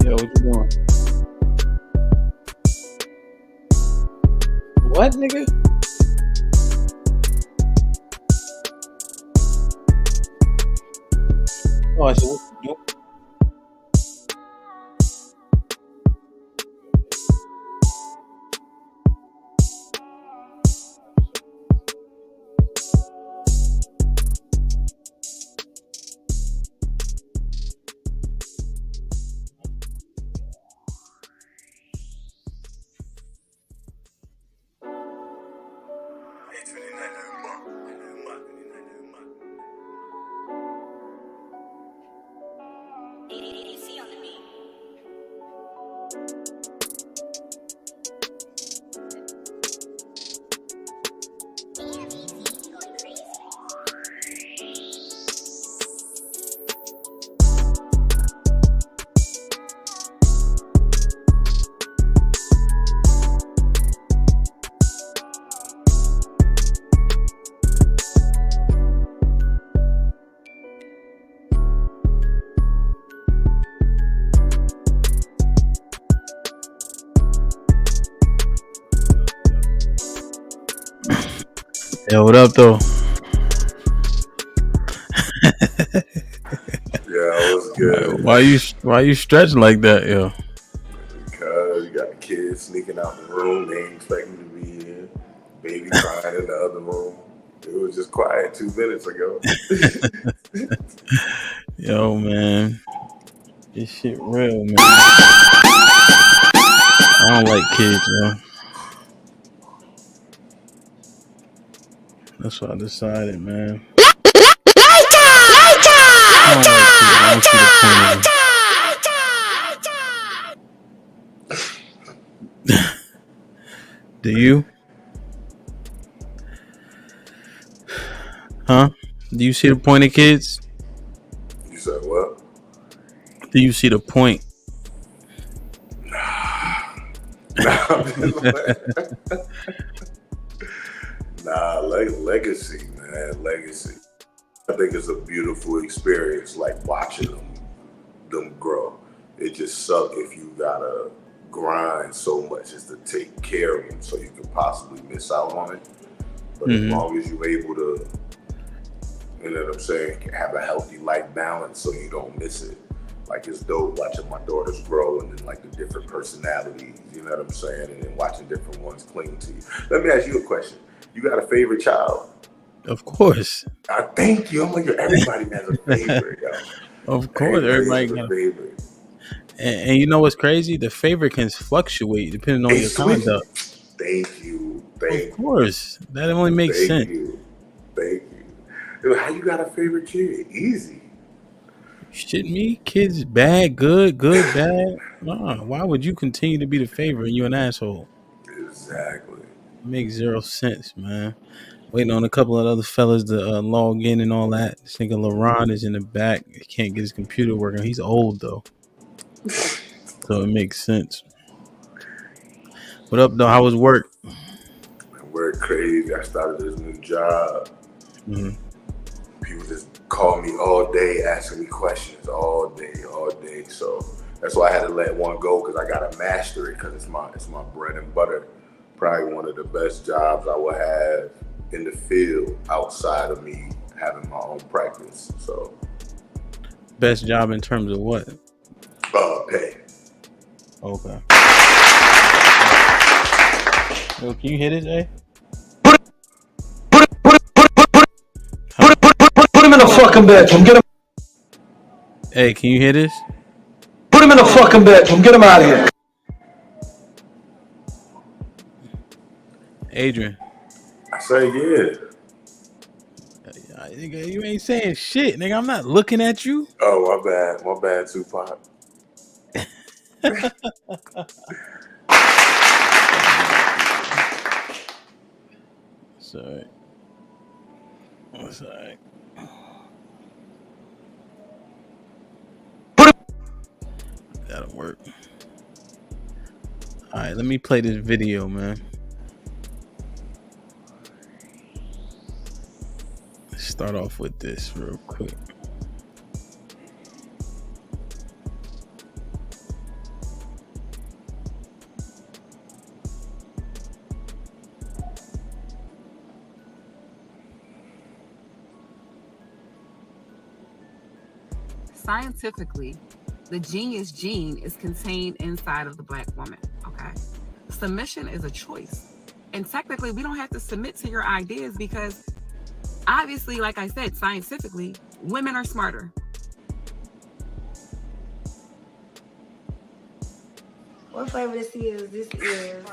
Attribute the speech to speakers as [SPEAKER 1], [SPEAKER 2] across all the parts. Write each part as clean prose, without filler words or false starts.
[SPEAKER 1] Yo, what you doing? What, nigga? Oh, I said, what you doing? Yo, what up, though?
[SPEAKER 2] Yeah, it was good.
[SPEAKER 1] Why you stretching like that, yo?
[SPEAKER 2] Because you got the kids sneaking out the room, they ain't expecting to be here. Baby crying in the other room. It was just quiet 2 minutes ago.
[SPEAKER 1] Yo, man. This shit real, man. I don't like kids, yo. That's what I decided, man. I don't like kids. I don't see the point of them. Do you? Huh? Do you see the point of kids?
[SPEAKER 2] You said what?
[SPEAKER 1] Do you see the point?
[SPEAKER 2] Nah, legacy, man, legacy. I think it's a beautiful experience, like watching them grow. It just sucks if you gotta grind so much just to take care of them, so you could possibly miss out on it. But as long as you're able to, you know what I'm saying, have a healthy life balance, so you don't miss it. Like, it's dope watching my daughters grow, and then like the different personalities, you know what I'm saying, and then watching different ones cling to you. Let me ask you a question. You got a favorite child?
[SPEAKER 1] Of course.
[SPEAKER 2] I thank you. I'm like, everybody has a favorite, yo.
[SPEAKER 1] Of course, everybody got a favorite. And you know what's crazy? The favorite can fluctuate depending on your conduct.
[SPEAKER 2] Thank you.
[SPEAKER 1] Of course. That only makes sense.
[SPEAKER 2] Thank you. How you got a favorite kid? Easy.
[SPEAKER 1] Shit me? Kids bad, good, bad? Nah, why would you continue to be the favorite and you an asshole?
[SPEAKER 2] Exactly.
[SPEAKER 1] Makes zero sense, man. Waiting on a couple of other fellas to log in and all that. This nigga LaRon is in the back. He can't get his computer working. He's old, though. So it makes sense. What up, though? How was work?
[SPEAKER 2] Work crazy. I started this new job. People just call me all day, asking me questions all day. So that's why I had to let one go, because I gotta master it, because it's my bread and butter. Probably one of the best jobs I will have in the field outside of me having my own practice. So,
[SPEAKER 1] best job in terms of what?
[SPEAKER 2] Pay.
[SPEAKER 1] Okay. Yo, can you hear this, eh?
[SPEAKER 3] Put him in the fucking bedroom. Get him.
[SPEAKER 1] Hey, can you hear this?
[SPEAKER 3] Put him in the fucking bedroom. Get him out of here.
[SPEAKER 1] Adrian.
[SPEAKER 2] I say yeah.
[SPEAKER 1] Nigga, you ain't saying shit, nigga. I'm not looking at you.
[SPEAKER 2] Oh, my bad, Tupac.
[SPEAKER 1] Sorry. Sorry. That'll work. All right, let me play this video, man. Let's start off with this real quick.
[SPEAKER 4] Scientifically, the genius gene is contained inside of the Black woman, okay? Submission is a choice. And technically, we don't have to submit to your ideas, because obviously, like I said, scientifically, women are smarter.
[SPEAKER 5] What flavor this is? This is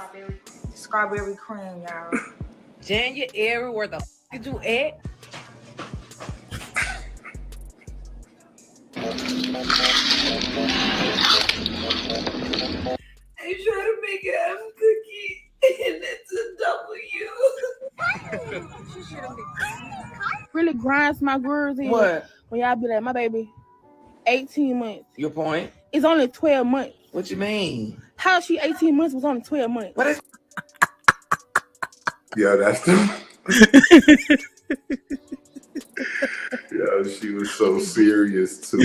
[SPEAKER 5] strawberry cream, y'all.
[SPEAKER 6] January, where the did you at?
[SPEAKER 7] I try to make an M cookie, and it's a W.
[SPEAKER 8] Really grinds my girls in.
[SPEAKER 6] What?
[SPEAKER 8] When y'all be like, my baby, 18 months.
[SPEAKER 6] Your point?
[SPEAKER 8] It's only 12 months.
[SPEAKER 6] What you mean?
[SPEAKER 8] How she 18 months was only 12 months?
[SPEAKER 6] What is?
[SPEAKER 2] Yeah, that's the. Yo, she was so serious too.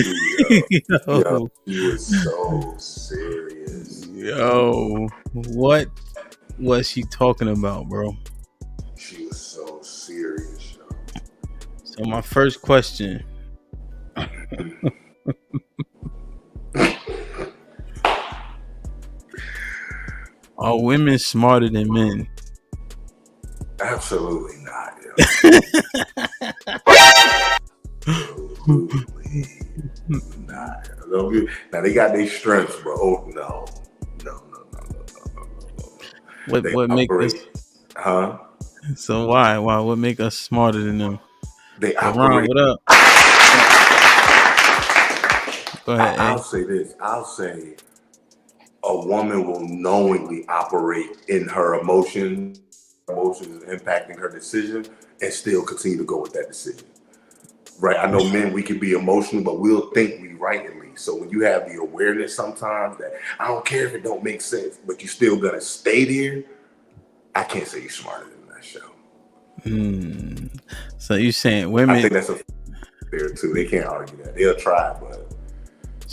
[SPEAKER 2] Yo, she was so serious.
[SPEAKER 1] Yo, what was she talking about, bro?
[SPEAKER 2] She was so serious, yo.
[SPEAKER 1] So my first question. Are women smarter than men?
[SPEAKER 2] Absolutely not, yo. Absolutely Nah, now they got their strengths, bro. Oh no.
[SPEAKER 1] What
[SPEAKER 2] They
[SPEAKER 1] make us?
[SPEAKER 2] operate, huh?
[SPEAKER 1] So why what make us smarter than them?
[SPEAKER 2] They
[SPEAKER 1] LeBron,
[SPEAKER 2] operate.
[SPEAKER 1] what up? Go ahead,
[SPEAKER 2] I'll
[SPEAKER 1] A.
[SPEAKER 2] say this. I'll say a woman will knowingly operate in her emotions impacting her decision, and still continue to go with that decision. Right? I know men, we can be emotional, but we'll think we right at least. So when you have the awareness sometimes that I don't care if it don't make sense, but you still gonna stay there, I can't say you're smarter than that show.
[SPEAKER 1] So you saying
[SPEAKER 2] I
[SPEAKER 1] women?
[SPEAKER 2] think that's a fair too. They can't argue that. They'll try, but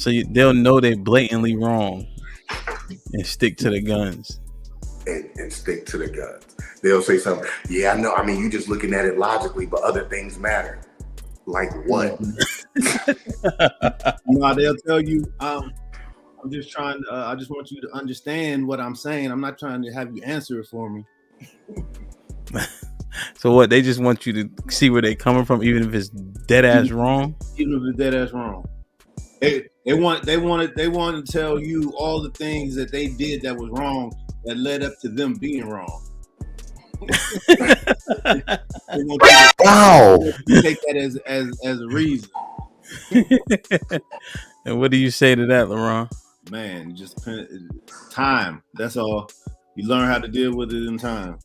[SPEAKER 1] They'll know they're blatantly wrong and stick to the guns.
[SPEAKER 2] And stick to the guns. They'll say something. Yeah, I know. I mean, you just looking at it logically, but other things matter. Like what?
[SPEAKER 9] No, they'll tell you. I'm just trying. I just want you to understand what I'm saying. I'm not trying to have you answer it for me.
[SPEAKER 1] So what? They just want you to see where they coming from, even if it's dead ass wrong.
[SPEAKER 9] Even if it's dead ass wrong. They want to tell you all the things that they did that was wrong that led up to them being wrong.
[SPEAKER 2] Wow!
[SPEAKER 9] You take that as a reason.
[SPEAKER 1] And what do you say to that, LeBron?
[SPEAKER 9] Man, just time. That's all. You learn how to deal with it in time.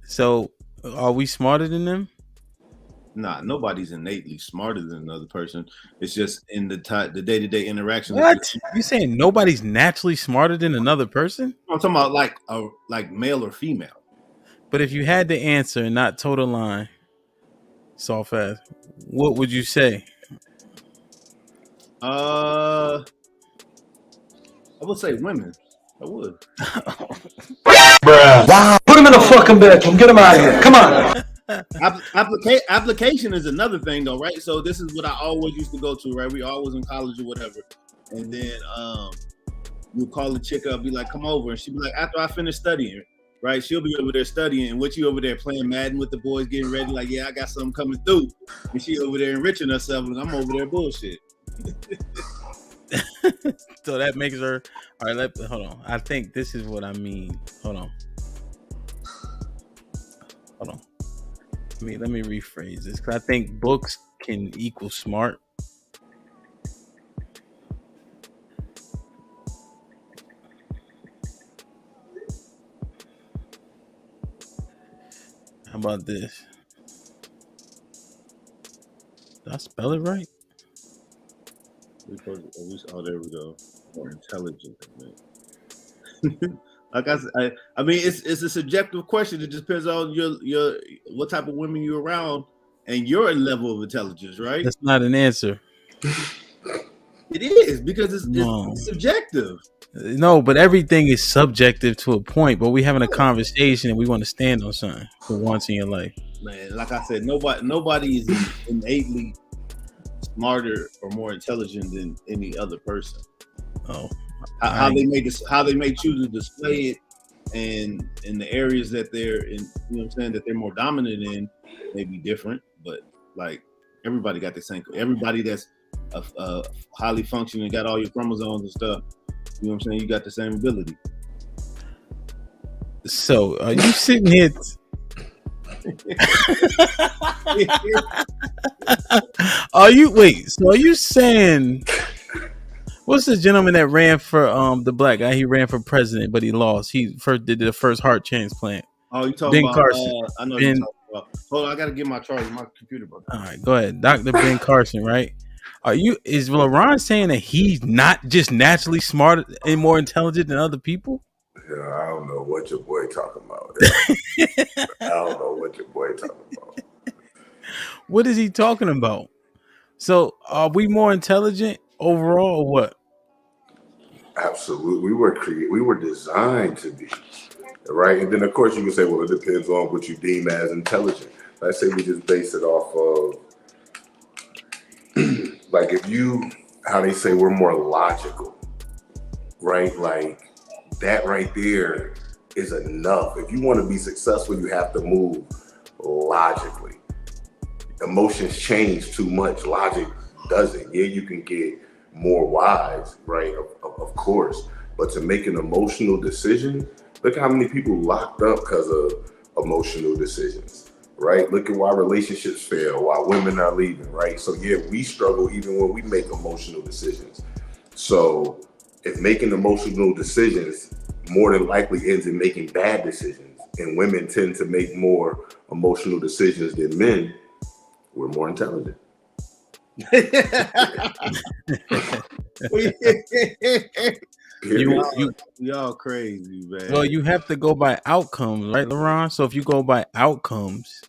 [SPEAKER 1] So, are we smarter than them?
[SPEAKER 9] Nah, nobody's innately smarter than another person. It's just in the day-to-day interaction.
[SPEAKER 1] What? You saying nobody's naturally smarter than another person?
[SPEAKER 9] I'm talking about like male or female.
[SPEAKER 1] But if you had to answer and not toe the line, soft ass, what would you say?
[SPEAKER 9] I would say women. I would.
[SPEAKER 3] Bruh. Wow. Put him in a fucking bedroom. Get him out of here. Come on.
[SPEAKER 9] Application is another thing though, right? So this is what I always used to go to, right? We always in college or whatever, and then you'll call the chick up, be like, "Come over," and she'd be like, "After I finish studying," right? She'll be over there studying, and what you over there playing Madden with the boys, getting ready, like, "Yeah, I got something coming through," and she over there enriching herself, and I'm over there bullshit.
[SPEAKER 1] So that makes her. All right, hold on. I think this is what I mean. Hold on. Let me rephrase this, because I think books can equal smart. How about this? Did I spell it right?
[SPEAKER 9] Oh, there we go. More intelligent, man. Like I mean, it's a subjective question. It depends on your what type of women you're around and your level of intelligence, right?
[SPEAKER 1] That's not an answer.
[SPEAKER 9] It is, because it's subjective.
[SPEAKER 1] No, but everything is subjective to a point. But we having a conversation and we want to stand on something for once in your life.
[SPEAKER 9] Man, like I said, nobody is innately smarter or more intelligent than any other person.
[SPEAKER 1] Oh,
[SPEAKER 9] how they may choose to display it, and in the areas that they're in, you know what I'm saying, that they're more dominant in, may be different. But like everybody got the same. Everybody that's highly functioning, got all your chromosomes and stuff. You know what I'm saying? You got the same ability.
[SPEAKER 1] So are you sitting here? Are you saying, what's the gentleman that ran for the black guy? He ran for president, but he lost. He did the first heart transplant.
[SPEAKER 9] Oh, you talking
[SPEAKER 1] Ben
[SPEAKER 9] about
[SPEAKER 1] Carson?
[SPEAKER 9] I know you're talking about. Hold on, I gotta get my charger, my computer, bro.
[SPEAKER 1] All right, go ahead, Dr. Ben Carson. Right? Is LeBron saying that he's not just naturally smarter and more intelligent than other people?
[SPEAKER 2] Yeah, I don't know what your boy talking about. I don't know what your boy talking about.
[SPEAKER 1] What is he talking about? So, are we more intelligent overall, or what?
[SPEAKER 2] Absolutely, we were designed to be, right? And then of course you can say, well, it depends on what you deem as intelligent. Let's say we just base it off of, like, how they say we're more logical, right? Like that right there is enough. If you want to be successful, you have to move logically. emotions change too much. Logic doesn't. Yeah, you can get more wise, right? Of course. But to make an emotional decision, look how many people locked up because of emotional decisions, right? Look at why relationships fail, why women are leaving, right? So yeah, we struggle even when we make emotional decisions. So if making emotional decisions more than likely ends in making bad decisions, and women tend to make more emotional decisions than men, we're more intelligent.
[SPEAKER 9] Y'all crazy, man.
[SPEAKER 1] Well, you have to go by outcomes, right, LeRon? So if you go by outcomes,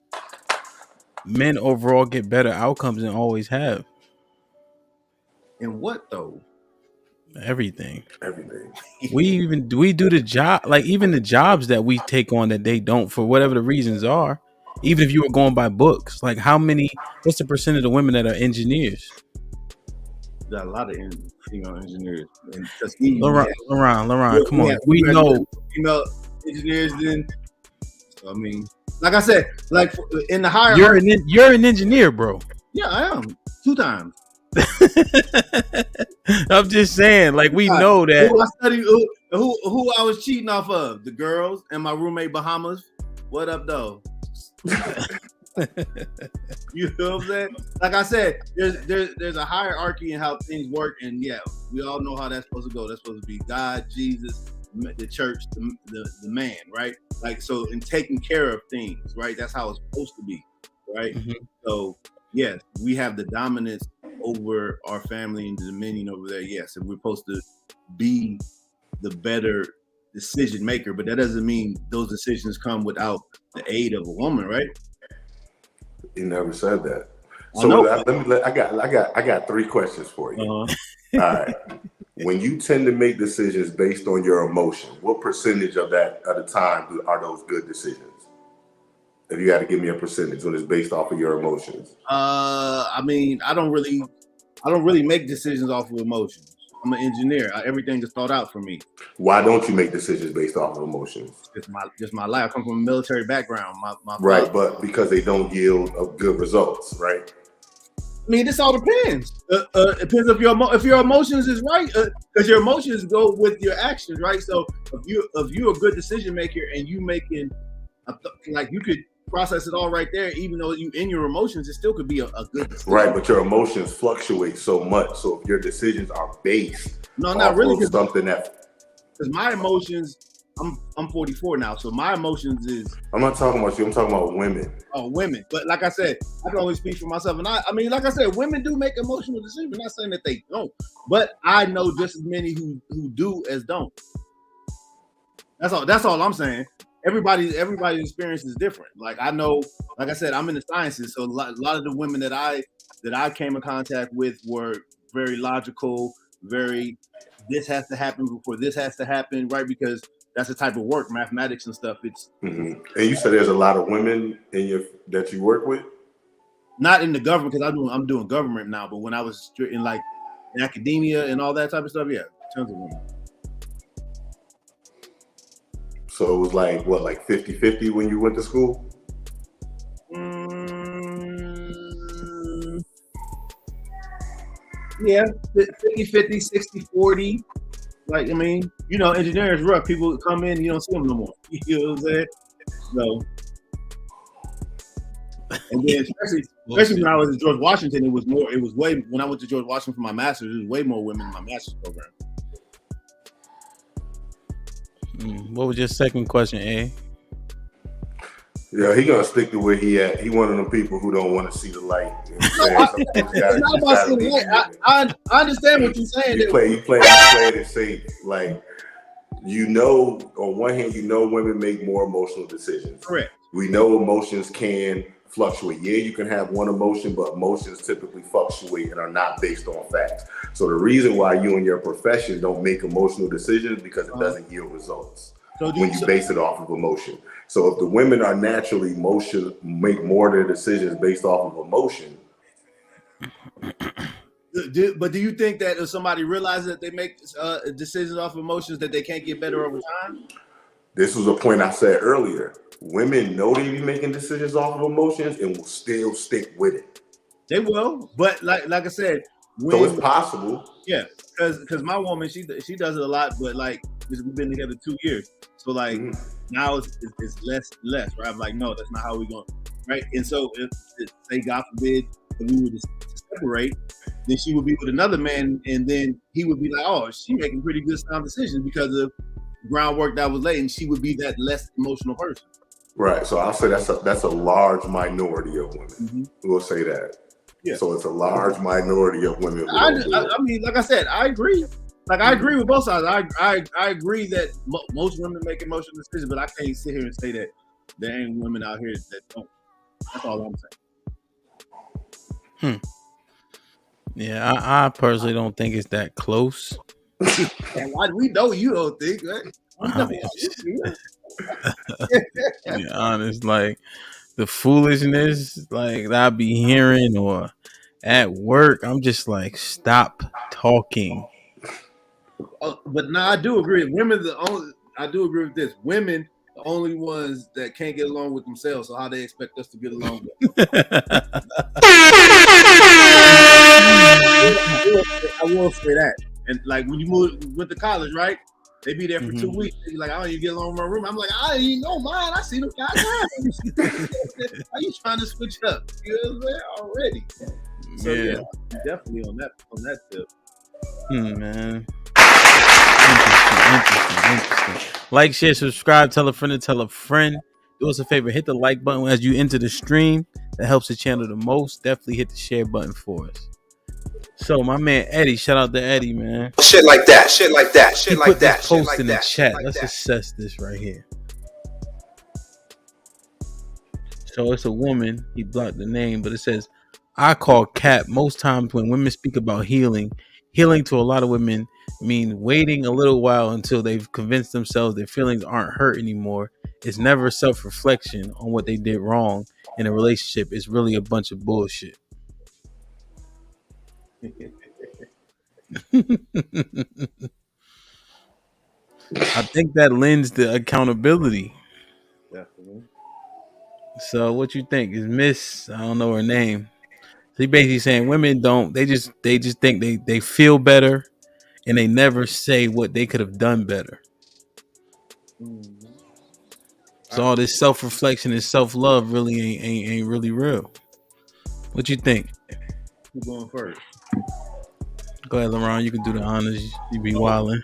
[SPEAKER 1] men overall get better outcomes than always have.
[SPEAKER 9] And what though?
[SPEAKER 1] Everything.
[SPEAKER 2] Everything.
[SPEAKER 1] We do the job, like even the jobs that we take on that they don't for whatever the reasons are. Even if you were going by books, like what's the percentage of women that are engineers?
[SPEAKER 9] Got a lot of female engineers.
[SPEAKER 1] LeRon, come on. We know
[SPEAKER 9] female engineers. Then, so, I mean, like I said, like in the hierarchy,
[SPEAKER 1] you're an engineer, bro.
[SPEAKER 9] Yeah, I am 2 times.
[SPEAKER 1] I'm just saying, like we know that.
[SPEAKER 9] Who I studied, who I was cheating off of, the girls and my roommate Bahamas. What up, though? You know what I'm saying? Like I said, there's a hierarchy in how things work, and yeah, we all know how that's supposed to go. That's supposed to be God, Jesus, the church, the man, right? Like so, in taking care of things, right? That's how it's supposed to be, right? Mm-hmm. So yes, we have the dominance over our family and the dominion over there. Yes, and we're supposed to be the better decision maker, but that doesn't mean those decisions come without the aid of a woman, right?
[SPEAKER 2] You never said that. So I got 3 questions for you. All right. When you tend to make decisions based on your emotion, what percentage of that at a time are those good decisions? If you had to give me a percentage when it's based off of your emotions.
[SPEAKER 9] I mean, I don't really make decisions off of emotions. I'm an engineer. Everything is thought out for me.
[SPEAKER 2] Why don't you make decisions based off of emotions?
[SPEAKER 9] Just my life. I come from a military background. My
[SPEAKER 2] right, father. But because they don't yield good results, right?
[SPEAKER 9] I mean, this all depends. It depends if your emotions is right, because your emotions go with your actions, right? So if you're a good decision maker and you making like you could process it all right there, even though you in your emotions, it still could be a good decision.
[SPEAKER 2] Right, but your emotions fluctuate so much. So if your decisions are based
[SPEAKER 9] not really
[SPEAKER 2] something that
[SPEAKER 9] because my emotions, I'm 44 now, so my emotions is
[SPEAKER 2] I'm not talking about you, I'm talking about women.
[SPEAKER 9] Oh, women. But like I said, I can only speak for myself. And I mean, like I said, women do make emotional decisions. I'm not saying that they don't, but I know just as many who do as don't. That's all I'm saying. Everybody's experience is different. Like I know, like I said, I'm in the sciences, so a lot of the women that I came in contact with were very logical, very this has to happen before this has to happen, right? Because that's the type of work, mathematics and stuff. It's
[SPEAKER 2] And you said there's a lot of women that you work with.
[SPEAKER 9] Not in the government because I'm doing government now, but when I was in academia and all that type of stuff, yeah, tons of women.
[SPEAKER 2] So it was like 50-50 when you went to school?
[SPEAKER 9] Yeah, 50-50, 60-40. Like, I mean, engineering is rough. People come in, you don't see them no more. You know what I'm saying? So, and then especially when I was at George Washington, when I went to George Washington for my master's, there was way more women in my master's program.
[SPEAKER 1] What was your second question, A?
[SPEAKER 2] Yeah, he gonna stick to where he at. He one of them people who don't want to see the light.
[SPEAKER 9] It's not about seeing the light. I understand what you're saying.
[SPEAKER 2] You play it safe. Like, on one hand, women make more emotional decisions.
[SPEAKER 9] Correct.
[SPEAKER 2] We know emotions can fluctuate. Yeah, you can have one emotion, but emotions typically fluctuate and are not based on facts. So the reason why you and your profession don't make emotional decisions because it doesn't yield results when you base it off of emotion. So if the women are naturally make more of their decisions based off of emotion.
[SPEAKER 9] But do you think that if somebody realizes that they make decisions off of emotions that they can't get better over time?
[SPEAKER 2] This was a point I said earlier. Women know they be making decisions off of emotions and will still stick with it.
[SPEAKER 9] They will, but like I said,
[SPEAKER 2] so it's possible.
[SPEAKER 9] Yeah, because my woman, she does it a lot, but like we've been together 2 years, so like now it's less, right? I'm like, no, that's not how we going, right? And so if say God forbid if we were to separate, then she would be with another man, and then he would be like, oh, she making pretty good sound decisions because of groundwork that was laid, and she would be that less emotional person.
[SPEAKER 2] Right. So I'll say that's a large minority of women. We'll say that. Yeah. So it's a large minority of women.
[SPEAKER 9] I mean, like I said, I agree. Like I agree with both sides. I agree that most women make emotional decisions, but I can't sit here and say that there ain't women out here that don't. That's all I'm saying.
[SPEAKER 1] Yeah, I personally don't think it's that close.
[SPEAKER 9] We know you don't think, right?
[SPEAKER 1] To be honest, like the foolishness like that I be hearing or at work, I'm just like, stop talking.
[SPEAKER 9] But no, I do agree. I do agree with this. Women, the only ones that can't get along with themselves. So how they expect us to get along with them? I will say that. And like when you went to college, right? They be there for 2 weeks. They be like, I don't even get along with my room. I'm like, I didn't even know mine. I see them guys. How you trying to switch up? You know what I'm saying? Already. So yeah, definitely on that tip.
[SPEAKER 1] Man. Interesting. Like, share, subscribe, tell a friend to tell a friend. Do us a favor, hit the like button as you enter the stream. That helps the channel the most. Definitely hit the share button for us. So my man Eddie, shout out to Eddie, man.
[SPEAKER 3] Shit like that, shit like that, shit
[SPEAKER 1] he
[SPEAKER 3] like
[SPEAKER 1] put
[SPEAKER 3] that.
[SPEAKER 1] This post
[SPEAKER 3] like
[SPEAKER 1] in
[SPEAKER 3] that,
[SPEAKER 1] the chat.
[SPEAKER 3] like
[SPEAKER 1] Let's
[SPEAKER 3] that.
[SPEAKER 1] assess this right here. So it's a woman. He blocked the name, but it says, I call cap most times when women speak about healing. Healing to a lot of women mean waiting a little while until they've convinced themselves their feelings aren't hurt anymore. It's never self-reflection on what they did wrong in a relationship. It's really a bunch of bullshit. I think that lends to accountability.
[SPEAKER 9] Definitely.
[SPEAKER 1] So what you think? Is Miss, I don't know her name. He basically saying women don't, they just think they feel better and they never say what they could have done better. So all this self-reflection and self-love really ain't really real. What you think?
[SPEAKER 9] Who's going first?
[SPEAKER 1] Go ahead, LeRon. You can do the honors. You be wilding.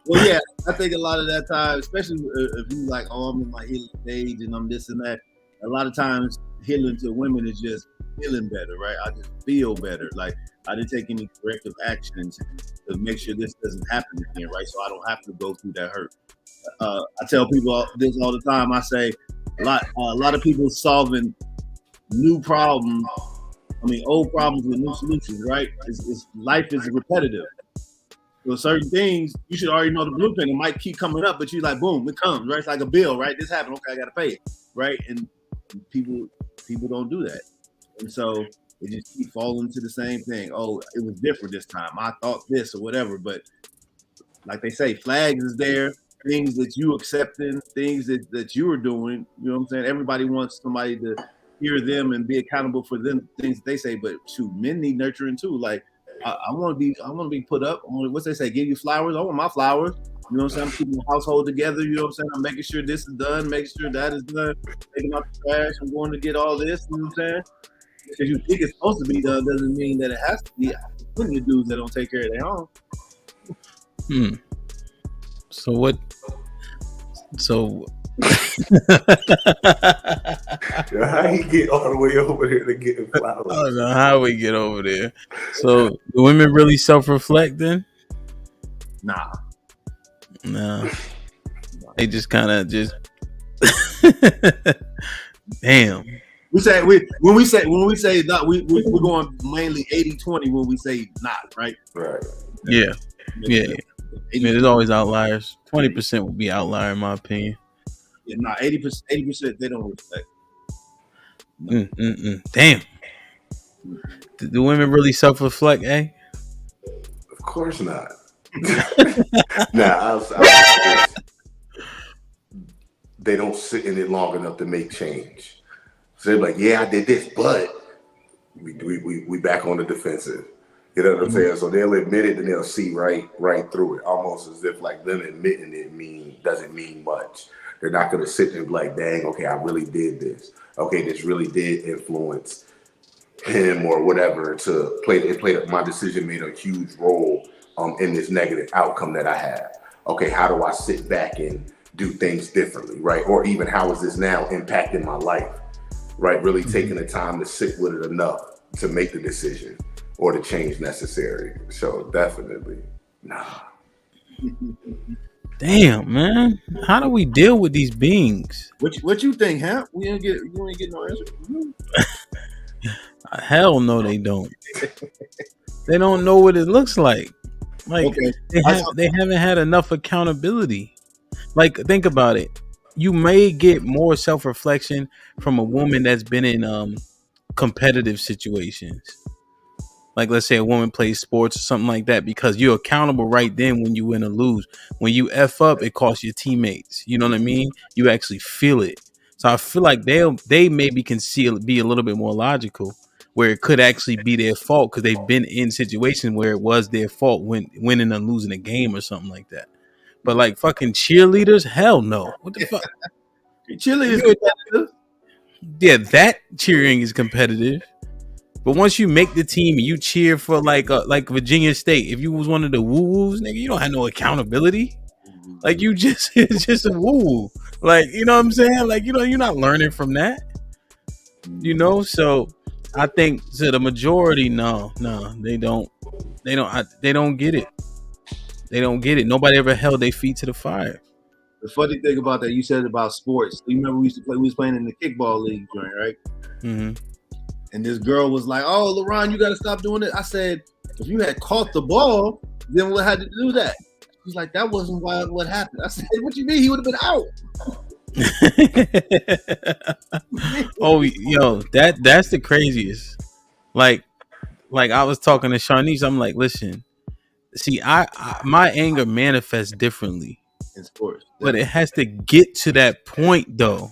[SPEAKER 9] Well, yeah, I think a lot of that time, especially if you like, oh, I'm in my healing stage and I'm this and that. A lot of times, healing to women is just feeling better, right? I just feel better. Like I didn't take any corrective actions to make sure this doesn't happen again, right? So I don't have to go through that hurt. I tell people this all the time. I say a lot of people solving new problems. I mean, old problems with new solutions, right? Life is repetitive. So certain things, you should already know the blueprint. It might keep coming up, but you're like, boom, it comes, right? It's like a bill, right? This happened, okay, I got to pay it, right? And people don't do that. And so they just keep falling into the same thing. Oh, it was different this time. I thought this or whatever. But like they say, flags is there, things that you accepting, things that you are doing. You know what I'm saying? Everybody wants somebody to hear them and be accountable for them things they say. But shoot, men need nurturing too. Like I want to be put up. What's they say? Give you flowers. I want my flowers. You know what I'm saying? I'm keeping the household together. You know what I'm saying? I'm making sure this is done, making sure that is done, taking out the trash. I'm going to get all this. You know what I'm saying? Because you think it's supposed to be done doesn't mean that it has to be. Plenty of dudes that don't take care of their own.
[SPEAKER 1] So what? So
[SPEAKER 2] how he get all the way over there to get flowers?
[SPEAKER 1] I don't know how we get over there. So do women really self-reflect then?
[SPEAKER 9] Nah.
[SPEAKER 1] They just kind of just damn.
[SPEAKER 9] When we say not, we're going mainly 80-20 when we say not, right?
[SPEAKER 2] Right.
[SPEAKER 1] Yeah. There's always outliers. 20% would be outlier in my opinion.
[SPEAKER 9] Yeah, 80% they don't respect.
[SPEAKER 1] Damn. Do women really self-reflect, eh?
[SPEAKER 2] Of course not. they don't sit in it long enough to make change. So they're like, yeah, I did this, but we back on the defensive. You know what I'm saying? So they'll admit it and they'll see right through it, almost as if like them admitting it doesn't mean much. They're not gonna sit there and be like, dang, okay, I really did this. Okay, this really did influence him or whatever to my decision made a huge role in this negative outcome that I had. Okay, how do I sit back and do things differently, right? Or even how is this now impacting my life, right? Really taking the time to sit with it enough to make the decision or the change necessary. So definitely, nah.
[SPEAKER 1] Damn, man. How do we deal with these beings?
[SPEAKER 9] What you think, Hamp? You ain't get no answer.
[SPEAKER 1] Hell no, they don't. They don't know what it looks like. Like
[SPEAKER 9] Okay.
[SPEAKER 1] they haven't had enough accountability. Like, think about it. You may get more self-reflection from a woman that's been in competitive situations. Like, let's say a woman plays sports or something like that, because you're accountable right then when you win or lose. When you F up, it costs your teammates. You know what I mean? You actually feel it. So I feel like they maybe can be a little bit more logical, where it could actually be their fault because they've been in situations where it was their fault when winning and losing a game or something like that. But like fucking cheerleaders, hell no. What the fuck?
[SPEAKER 9] Cheerleaders competitive.
[SPEAKER 1] Yeah, that cheering is competitive. But once you make the team and you cheer for like Virginia State, if you was one of the woo-woos, nigga, you don't have no accountability. Like, you just it's just a woo. Like, you know what I'm saying? Like, you know, you're not learning from that. You know, so I think to the majority, no, they don't get it. They don't get it. Nobody ever held their feet to the fire.
[SPEAKER 9] The funny thing about that, you said about sports. You remember we was playing in the kickball league joint, right?
[SPEAKER 1] Mm-hmm.
[SPEAKER 9] And this girl was like, "Oh, LeBron, you got to stop doing it." I said, "If you had caught the ball, then we'll have to do that." She's like, "That wasn't what happened." I said, "What you mean? He would have been out."
[SPEAKER 1] Oh, yo, that's the craziest. Like I was talking to Sharnice. I'm like, listen, see, I my anger manifests differently
[SPEAKER 9] in sports,
[SPEAKER 1] but it has to get to that point though.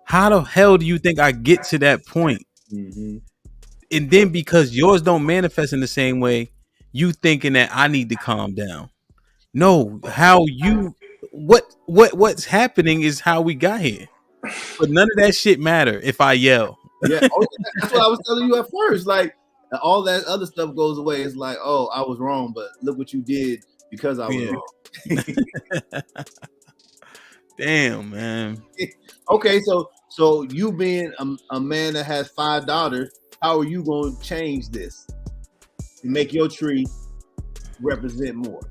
[SPEAKER 1] How the hell do you think I get to that point?
[SPEAKER 9] Mm-hmm.
[SPEAKER 1] And then because yours don't manifest in the same way, you thinking that I need to calm down. No, what's happening is how we got here. But none of that shit matter if I yell.
[SPEAKER 9] Yeah, that's what I was telling you at first. Like, all that other stuff goes away. It's like, oh, I was wrong, but look what you did because I was wrong.
[SPEAKER 1] Damn, man.
[SPEAKER 9] Okay, so you being a man that has 5 daughters, how are you going to change this to make your tree represent more?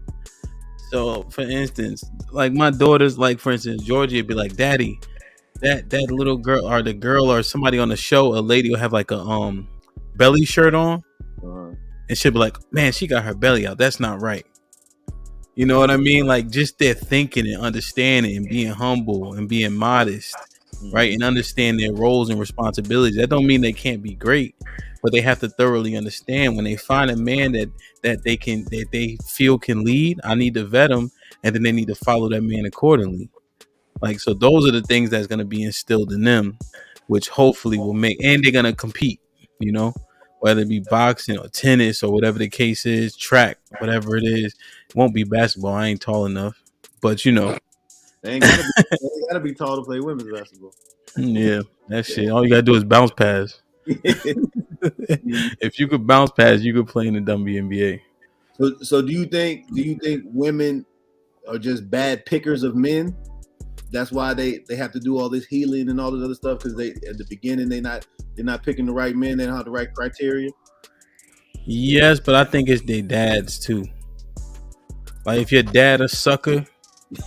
[SPEAKER 1] So, for instance, like my daughters, like for instance, Georgie would be like, "Daddy, that little girl or the girl or somebody on the show, a lady will have like a belly shirt on, and she'll be like, man, she got her belly out. That's not right." You know what I mean? Like, just their thinking and understanding and being humble and being modest, right? And understand their roles and responsibilities. That don't mean they can't be great, but they have to thoroughly understand when they find a man that they feel can lead. I need to vet them, and then they need to follow that man accordingly. Like, so those are the things that's going to be instilled in them, which hopefully will make, and they're going to compete, you know, whether it be boxing or tennis or whatever the case is, track, whatever it is. It won't be basketball. I ain't tall enough, but you know,
[SPEAKER 9] they ain't gotta be tall to play women's basketball.
[SPEAKER 1] Yeah, that shit. All you gotta do is bounce pass. If you could bounce pass, you could play in the WNBA.
[SPEAKER 9] So do you think women are just bad pickers of men? That's why they have to do all this healing and all this other stuff, because they at the beginning they're not picking the right men. They don't have the right criteria.
[SPEAKER 1] Yes, but I think it's their dads too. Like, if your dad a sucker,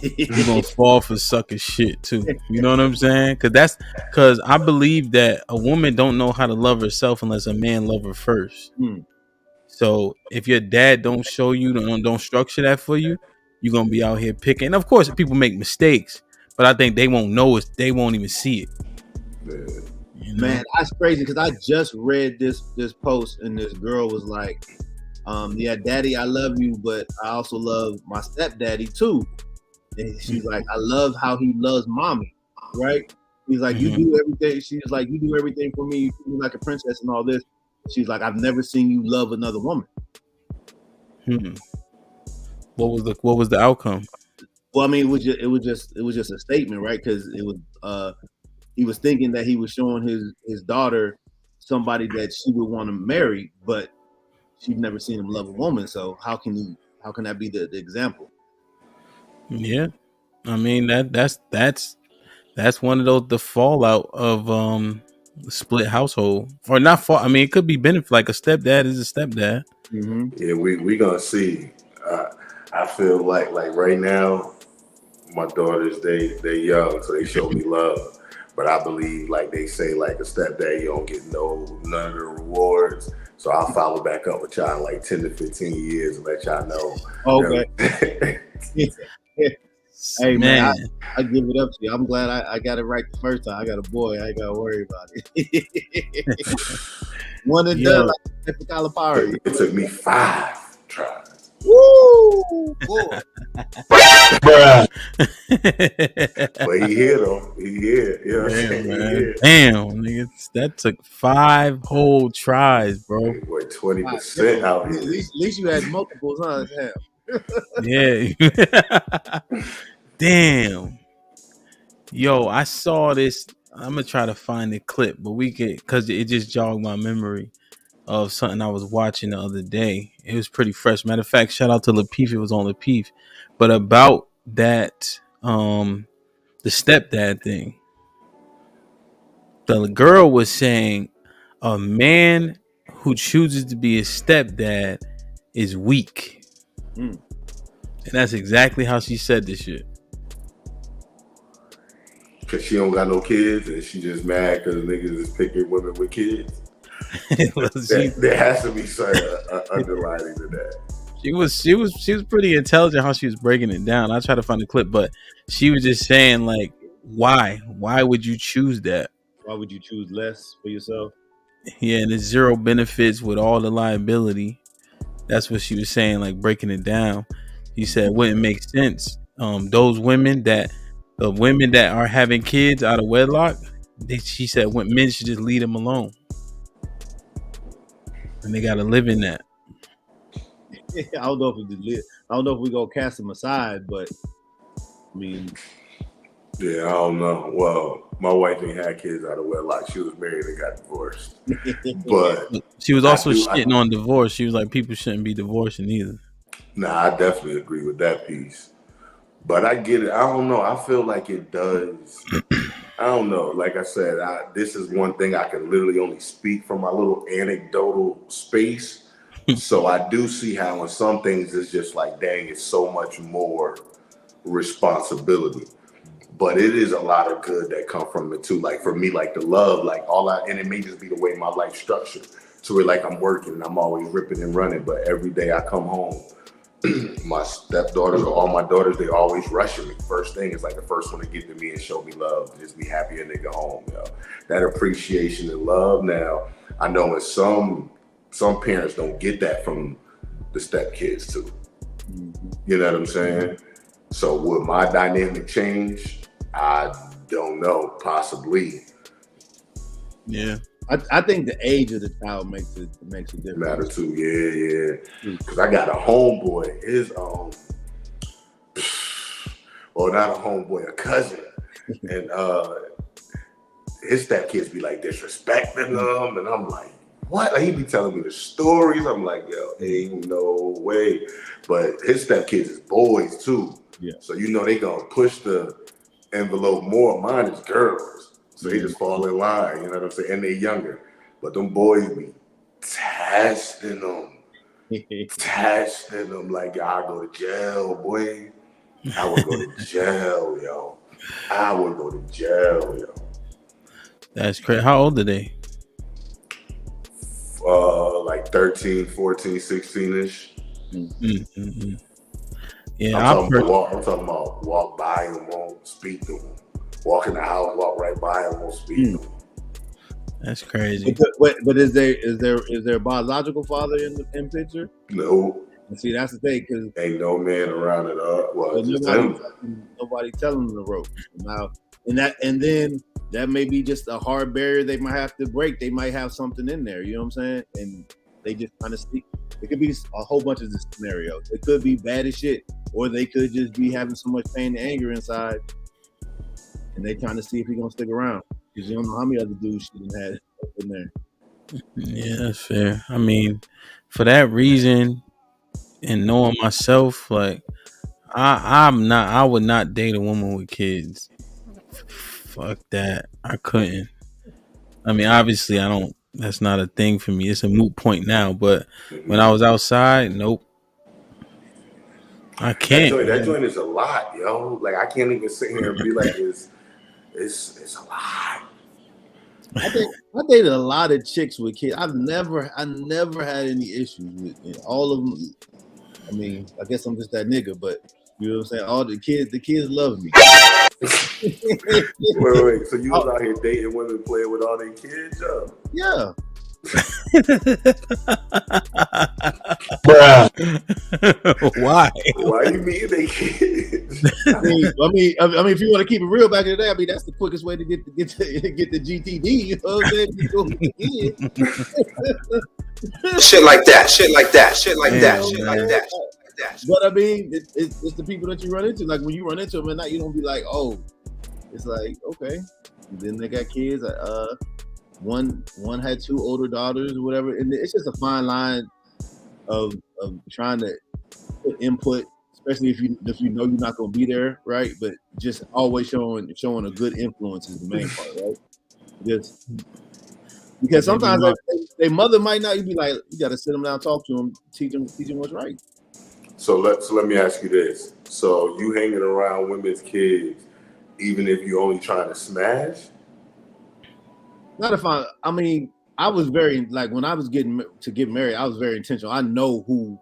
[SPEAKER 1] you're gonna fall for sucker shit too. You know what I'm saying? Because I believe that a woman don't know how to love herself unless a man love her first. So if your dad don't show you, don't structure that for you, you're gonna be out here picking. And of course, people make mistakes, but I think they won't know it. They won't even see it.
[SPEAKER 9] You know? Man, that's crazy, because I just read this post, and this girl was like, yeah, daddy, I love you, but I also love my stepdaddy too. And she's like, I love how he loves mommy. right? He's like, you
[SPEAKER 1] Mhm.
[SPEAKER 9] do everything. She's like, you do everything for me. You treat me like a princess and all this. She's like, I've never seen you love another woman.
[SPEAKER 1] Hmm. What was the outcome?
[SPEAKER 9] Well, I mean, it was just a statement, right? Because it was he was thinking that he was showing his daughter somebody that she would want to marry, but she'd never seen him love a woman. So how can that be the example?
[SPEAKER 1] Yeah, I mean that's one of those the fallout of split household or not fall. I mean, it could be benefit like a stepdad is a stepdad.
[SPEAKER 9] Mm-hmm.
[SPEAKER 2] Yeah, we gonna see. I feel like right now, my daughters they young, so they show me love. But I believe like they say like a stepdad, you don't get none of the rewards. So I'll follow back up with y'all in like 10 to 15 years and let y'all know.
[SPEAKER 9] Okay. Hey man, I give it up to you. I'm glad I got it right the first time. I got a boy. I ain't gotta worry about it. One and done, like the power.
[SPEAKER 2] It took me 5 tries.
[SPEAKER 9] Woo! Boy.
[SPEAKER 2] But he here though. He here. You know what I'm saying?
[SPEAKER 1] Man. Damn, nigga, that took 5 whole tries, bro.
[SPEAKER 2] Boy, 20% out here.
[SPEAKER 9] At least you had multiples, huh?
[SPEAKER 1] Yeah. Damn. Yo, I saw this. I'm gonna try to find the clip, but because it just jogged my memory of something I was watching the other day. It was pretty fresh. Matter of fact, shout out to Lapeef. It was on Lapeef, but about that, the stepdad thing. The girl was saying a man who chooses to be a stepdad is weak. And that's exactly how she said this shit.
[SPEAKER 2] Cause she don't got no kids and she just mad because niggas is picking women with kids. There has to be some underlining to that.
[SPEAKER 1] She was pretty intelligent how she was breaking it down. I tried to find the clip, but she was just saying like, why would you choose that?
[SPEAKER 9] Why would you choose less for yourself?
[SPEAKER 1] Yeah, and it's 0 benefits with all the liability. That's what she was saying, like breaking it down. He said it wouldn't make sense. Those women that are having kids out of wedlock, she said men should just leave them alone, and they got to live in that.
[SPEAKER 9] I don't know if we gonna cast them aside, but I mean,
[SPEAKER 2] yeah, I don't know. Well, my wife ain't had kids out of wedlock. She was married and got divorced. But
[SPEAKER 1] she was also shitting on divorce. She was like, people shouldn't be divorcing either.
[SPEAKER 2] Nah, I definitely agree with that piece. But I get it. I don't know. I feel like it does. I don't know. Like I said, this is one thing I can literally only speak from my little anecdotal space. So I do see how in some things it's just like, dang, it's so much more responsibility. But it is a lot of good that come from it too. Like for me, like the love, like and it may just be the way my life structured. So we're like, I'm working and I'm always ripping and running. But every day I come home, my stepdaughters or all my daughters, they always rushing me. First thing is like the first one to get to me and show me love. Just be happy and they go home. You know? That appreciation and love. Now, I know in some parents don't get that from the stepkids too. You know what I'm saying? So would my dynamic change? I don't know. Possibly.
[SPEAKER 1] Yeah.
[SPEAKER 9] I think the age of the child makes a difference.
[SPEAKER 2] Matter too. Yeah. Because I got a homeboy. Well, not a homeboy, a cousin, and his stepkids be like disrespecting them, and I'm like, what? Like, he be telling me the stories. I'm like, yo, ain't no way. But his stepkids is boys too.
[SPEAKER 9] Yeah.
[SPEAKER 2] So they gonna push the envelope more. Mine is girls. So they just fall in line, you know what I'm saying? And they younger. But them boys be testing them. Like, I go to jail, boy. I would go to jail, yo. I would go to jail, yo.
[SPEAKER 1] That's crazy. How old are they?
[SPEAKER 2] Like 13, 14, 16-ish.
[SPEAKER 1] Mm-hmm. Yeah,
[SPEAKER 2] I'm talking about walk by and won't speak to them. Walk in the house, walk right by and won't speak to them.
[SPEAKER 1] That's crazy.
[SPEAKER 9] But is there a biological father in picture?
[SPEAKER 2] No.
[SPEAKER 9] And see, that's the thing, because
[SPEAKER 2] ain't no man around it all. Well, just
[SPEAKER 9] nobody telling them the ropes. Now, and then that may be just a hard barrier they might have to break. They might have something in there, you know what I'm saying? And they just kind of speak. It could be a whole bunch of scenarios. It could be bad as shit, or they could just be having so much pain and anger inside, and they trying to see if he's gonna stick around, because you don't know how many other dudes she done had in there.
[SPEAKER 1] Yeah, that's fair. I mean, for that reason, and knowing myself, like I would not date a woman with kids. Fuck that. I couldn't. I mean, obviously, I don't. That's not a thing for me. It's a moot point now. But when I was outside, nope. I can't.
[SPEAKER 2] That joint is a lot, yo. Like I can't even sit here and be like, it's a lot.
[SPEAKER 9] I dated a lot of chicks with kids. I never had any issues with it. All of them. I mean, I guess I'm just that nigga, but you know what I'm saying? All the kids love me.
[SPEAKER 2] Wait. So you was out here dating women, playing with all their kids, yo?
[SPEAKER 9] Yeah.
[SPEAKER 1] Why?
[SPEAKER 2] Why you mean they kids?
[SPEAKER 9] I mean, if you want to keep it real back in the day, I mean that's the quickest way to get the GTD. You know what I'm saying?
[SPEAKER 3] Shit like that.
[SPEAKER 9] But I mean, it's the people that you run into. Like when you run into them at night, you don't be like, oh, it's like okay. And then they got kids. One had 2 older daughters or whatever, and it's just a fine line of trying to put input, especially if you know you're not going to be there, right? But just always showing a good influence is the main part, right? Because sometimes their mother might not. You be like, you got to sit them down, talk to them, teach them what's right.
[SPEAKER 2] So let me ask you this: so you hanging around women's kids, even if you only trying to smash?
[SPEAKER 9] Not if I mean, I was very, like, when I was get married, I was very intentional. I know who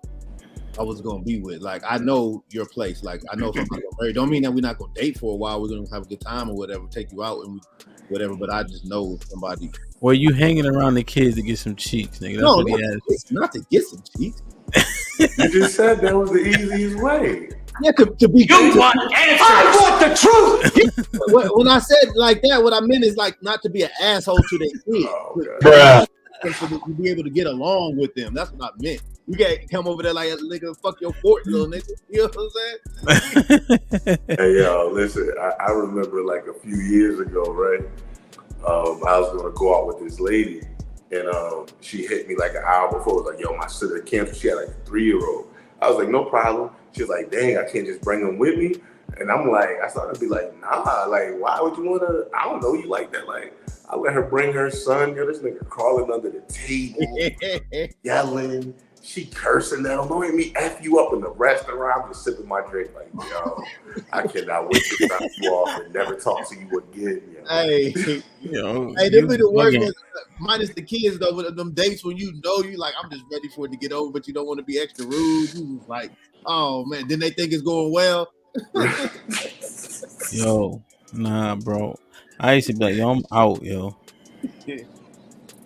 [SPEAKER 9] I was going to be with. Like, I know your place. Like, I know if I'm not going to marry. Don't mean that we're not going to date for a while. We're going to have a good time or whatever, take you out and whatever. But I just know somebody.
[SPEAKER 1] Or you hanging around the kids to get some cheeks, nigga. That's
[SPEAKER 9] no,
[SPEAKER 1] what he asked.
[SPEAKER 9] It's not to get some cheeks.
[SPEAKER 2] You just said that was the easiest way.
[SPEAKER 9] Yeah, to be.
[SPEAKER 3] You want answers. I want the truth.
[SPEAKER 9] When I said like that, what I meant is like not to be an asshole to their kids.
[SPEAKER 2] Bruh.
[SPEAKER 9] So that you be able to get along with them. That's what I meant. You can't come over there like a nigga, fuck your fort, little nigga. You know what I'm saying?
[SPEAKER 2] Hey, yo, listen, I remember like a few years ago, right? I was gonna go out with this lady, and she hit me like an hour before. It was like, yo, my sister canceled. She had like a 3-year-old. I was like, no problem. She was like, dang, I can't just bring him with me. And I'm like, I started to be like, nah, like, why would you wanna? I don't know you like that. Like, I let her bring her son. Yo, this nigga crawling under the table, yelling. She cursing at him. Don't make me F you up in the restaurant. I'm just sipping my drink like, yo, I cannot wait to drop you off and never talk to you again. Yo.
[SPEAKER 9] Hey, hey, this be the worst one, minus the kids though, with them dates when you know you like, I'm just ready for it to get over, but you don't want to be extra rude. You just like, oh man, then they think it's going well.
[SPEAKER 1] Yo, nah, bro. I used to be like, yo, I'm out, yo.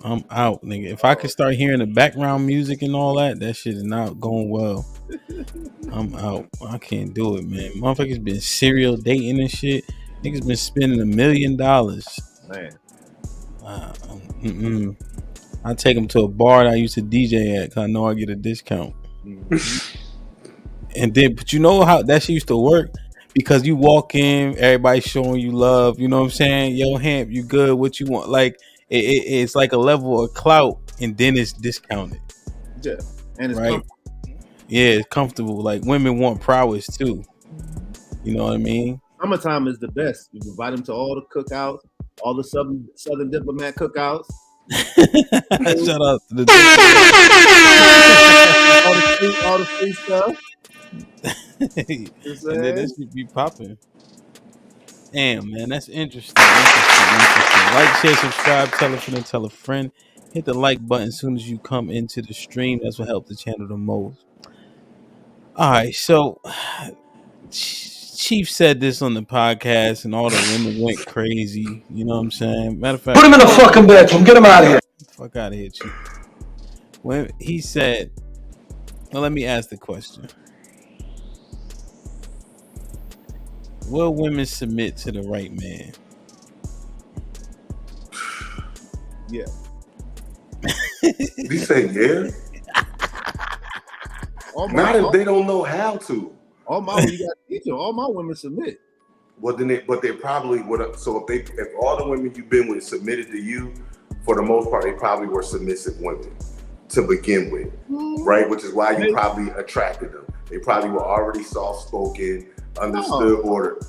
[SPEAKER 1] I'm out, nigga. If I could start hearing the background music and all that, that shit is not going well. I'm out. I can't do it, man. Motherfuckers been serial dating and shit. Niggas been spending $1 million.
[SPEAKER 9] Man.
[SPEAKER 1] I take them to a bar that I used to DJ at because I know I get a discount. And then, but you know how that shit used to work? Because you walk in, everybody showing you love. You know what I'm saying? Yo, Hamp, you good? What you want? Like, it's like a level of clout, and then it's discounted.
[SPEAKER 9] Yeah, and it's
[SPEAKER 1] right. Yeah, it's comfortable. Like women want prowess too. You know what I mean?
[SPEAKER 9] Summertime is the best. You invite them to all the cookouts, all the Southern Diplomat cookouts.
[SPEAKER 1] Shout out to the
[SPEAKER 9] all the free stuff.
[SPEAKER 1] And then this should be popping. Damn, man, that's interesting. Like, share, subscribe, tell a friend, tell a friend. Hit the like button as soon as you come into the stream. That's what helps the channel the most. All right, so Chief said this on the podcast, and all the women went crazy. You know what I'm saying? Matter of fact,
[SPEAKER 3] put him in the fucking bedroom. Get him out of here.
[SPEAKER 1] Fuck out of here, Chief. When he said Well, let me ask the question: will women submit to the right man?
[SPEAKER 9] Yeah.
[SPEAKER 2] You say yeah? Not if they don't know how to.
[SPEAKER 9] All my you got to teach them. All my women submit.
[SPEAKER 2] Well, then they probably would. So if all the women you've been with submitted to you, for the most part, they probably were submissive women to begin with, right? Which is why you probably attracted them. They probably were already soft-spoken, understood order.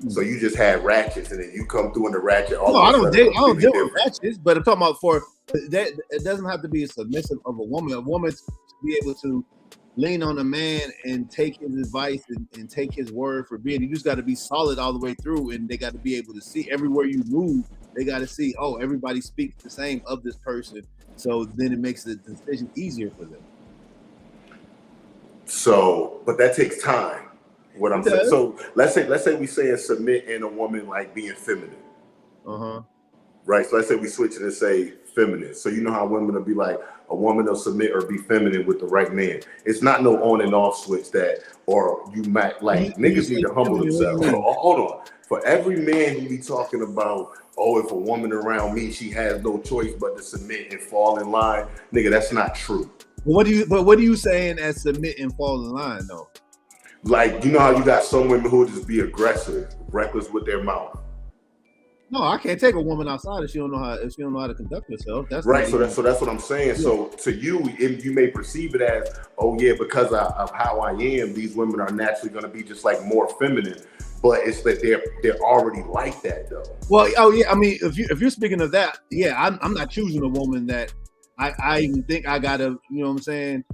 [SPEAKER 2] So you just had ratchets, and then you come through in the ratchet.
[SPEAKER 9] No, I don't deal with ratchets, but I'm talking about for that. It doesn't have to be a submissive of a woman. A woman to be able to lean on a man and take his advice and take his word for being. You just got to be solid all the way through, and they got to be able to see everywhere you move. They got to see, oh, everybody speaks the same of this person. So then it makes the decision easier for them.
[SPEAKER 2] So, but that takes time. What I'm saying. So let's say we say submit in a woman like being feminine. Right. So let's say we switch it and say feminine. So you know how women will be like, a woman will submit or be feminine with the right man. It's not no on and off switch that, or you might like niggas need to humble themselves. Hold on. For every man who be talking about, oh, if a woman around me, she has no choice but to submit and fall in line. Nigga, that's not true.
[SPEAKER 9] What are you saying as submit and fall in line though?
[SPEAKER 2] Like, you know how you got some women who just be aggressive, reckless with their mouth.
[SPEAKER 9] No, I can't take a woman outside if she don't know how to conduct herself. That's
[SPEAKER 2] right. So that's what I'm saying. Yeah. So to you, you may perceive it as, oh yeah, because of how I am, these women are naturally going to be just like more feminine. But it's that they're already like that though.
[SPEAKER 9] Well, oh yeah. I mean, if you're speaking of that, yeah, I'm not choosing a woman that I even think I gotta, you know what I'm saying,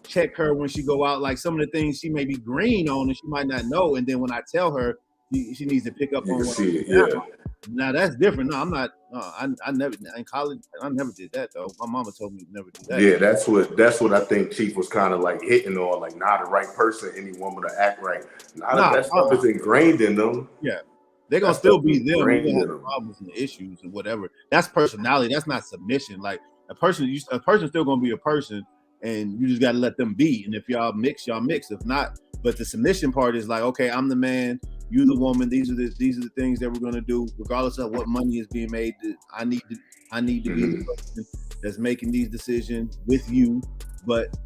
[SPEAKER 9] check her when she go out. Like some of the things she may be green on and she might not know, and then when I tell her, she needs to pick up on what
[SPEAKER 2] see it. Yeah.
[SPEAKER 9] Now that's different. No, I'm not. I never in college. I never did that though. My mama told me to never do that.
[SPEAKER 2] Yeah, that's what I think Chief was kind of like hitting on. Like, not the right person, any woman to act right. That stuff is ingrained in them.
[SPEAKER 9] Yeah, they're gonna still be them. They're gonna have problems and issues and whatever. That's personality. That's not submission. Like a person's still gonna be a person, and you just gotta let them be. And if y'all mix, y'all mix. If not, but the submission part is like, okay, I'm the man. You the woman. These are the things that we're gonna do, regardless of what money is being made. I need to be the person that's making these decisions with you. But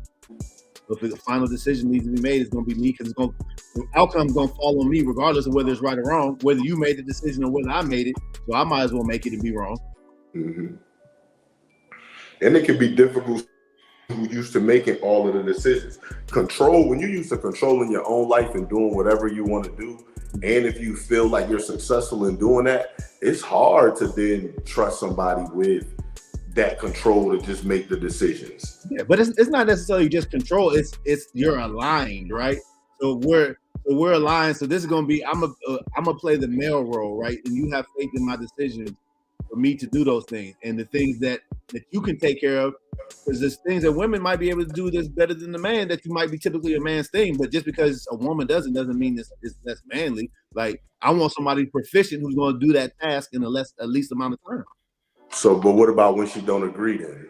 [SPEAKER 9] if the final decision needs to be made, it's gonna be me because the outcome's gonna fall on me, regardless of whether it's right or wrong, whether you made the decision or whether I made it. So I might as well make it and be wrong.
[SPEAKER 2] Mm-hmm. And it can be difficult. Who used to making all of the decisions. When you're used to controlling your own life and doing whatever you want to do, and if you feel like you're successful in doing that, it's hard to then trust somebody with that control to just make the decisions.
[SPEAKER 9] Yeah, but it's not necessarily just control. It's you're aligned, right? So we're aligned. So this is gonna be I'm gonna play the male role, right? And you have faith in my decisions for me to do those things, and the things that you can take care of. Because there's things that women might be able to do this better than the man that you might be typically a man's thing, but just because a woman doesn't mean that's manly. Like I want somebody proficient who's going to do that task in the least amount of time.
[SPEAKER 2] So, but what about when she don't agree? Then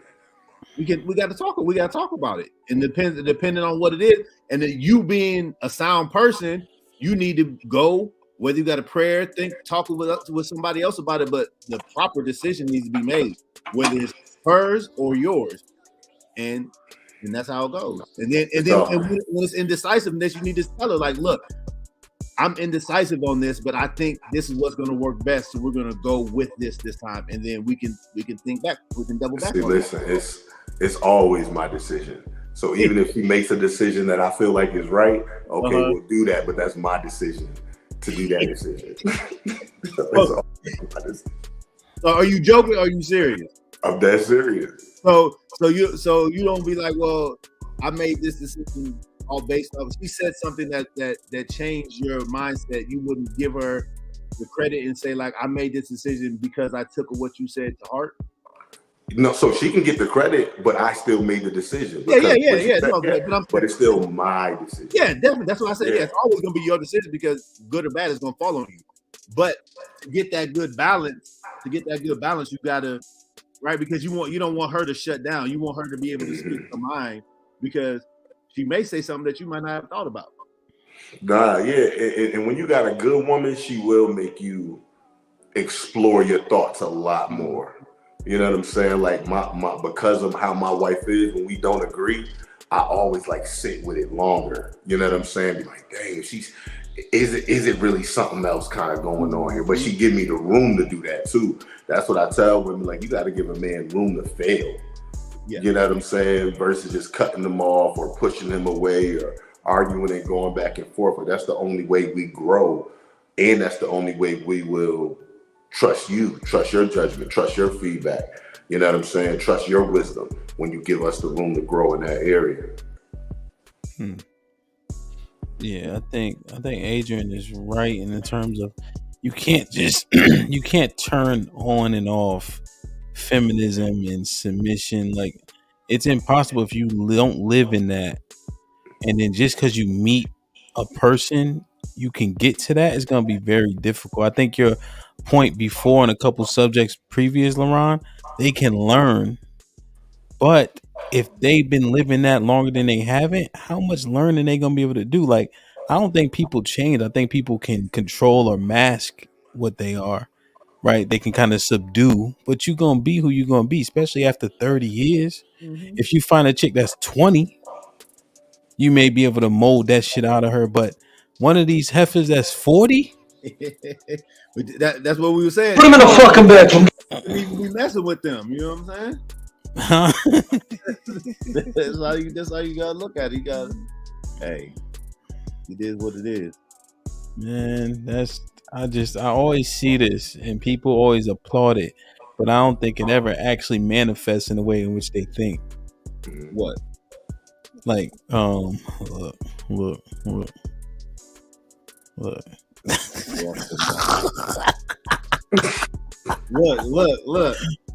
[SPEAKER 9] we got to talk. We got to talk about it, and depending on what it is, and then you being a sound person, you need to go. Whether you got a prayer, talk with somebody else about it, but the proper decision needs to be made, whether it's hers or yours, and that's how it goes. And then when it's indecisiveness, you need to tell her like, look, I'm indecisive on this, but I think this is what's going to work best, so we're going to go with this time, and then we can think back, we can double back.
[SPEAKER 2] See, listen, it's always my decision. So even if he makes a decision that I feel like is right, okay, we'll do that, but that's my decision to do that decision.
[SPEAKER 9] So are you joking or are you serious?
[SPEAKER 2] I'm that serious.
[SPEAKER 9] So you don't be like, well, I made this decision all based off. She said something that changed your mindset. You wouldn't give her the credit and say like, I made this decision because I took what you said to heart.
[SPEAKER 2] No, so she can get the credit, but I still made the decision.
[SPEAKER 9] Yeah.
[SPEAKER 2] But it's still my decision.
[SPEAKER 9] Yeah, definitely. That's what I said. Yeah, it's always gonna be your decision because good or bad is gonna fall on you. But to get that good balance, you gotta, right? Because you don't want her to shut down. You want her to be able to speak her mind, because she may say something that you might not have thought about.
[SPEAKER 2] Nah, yeah, and when you got a good woman, she will make you explore your thoughts a lot more. You know what I'm saying? Like my because of how my wife is, when we don't agree, I always like sit with it longer. You know what I'm saying? Be like, dang, is it really something else kind of going on here? But she give me the room to do that too. That's what I tell women, like, you got to give a man room to fail. Yeah. You know what I'm saying? Versus just cutting them off or pushing him away or arguing and going back and forth. But that's the only way we grow. And that's the only way we will trust you, trust your judgment, trust your feedback. You know what I'm saying? Trust your wisdom when you give us the room to grow in that area.
[SPEAKER 1] Yeah, I think Adrian is right in terms of you can't just you can't turn on and off feminism and submission. Like, it's impossible if you don't live in that. And then just because you meet a person, you can get to that. It's going to be very difficult. I think your point before on a couple subjects previous, LaRon, they can learn. But if they've been living that longer than they haven't, how much learning they going to be able to do? Like, I don't think people change. I think people can control or mask what they are, right? They can kind of subdue, but you're going to be who you're going to be, especially after 30 years. If you find a chick that's 20, you may be able to mold that shit out of her. But one of these heifers that's 40,
[SPEAKER 9] that's what we were saying.
[SPEAKER 3] Put him in a fucking bedroom.
[SPEAKER 9] We messing with them. You know what I'm saying? That's how you gotta look at it. You gotta, hey, it is what it is.
[SPEAKER 1] Man, I always see this and people always applaud it, but I don't think it ever actually manifests in the way in which they think.
[SPEAKER 9] What?
[SPEAKER 1] Like, look.
[SPEAKER 9] Look.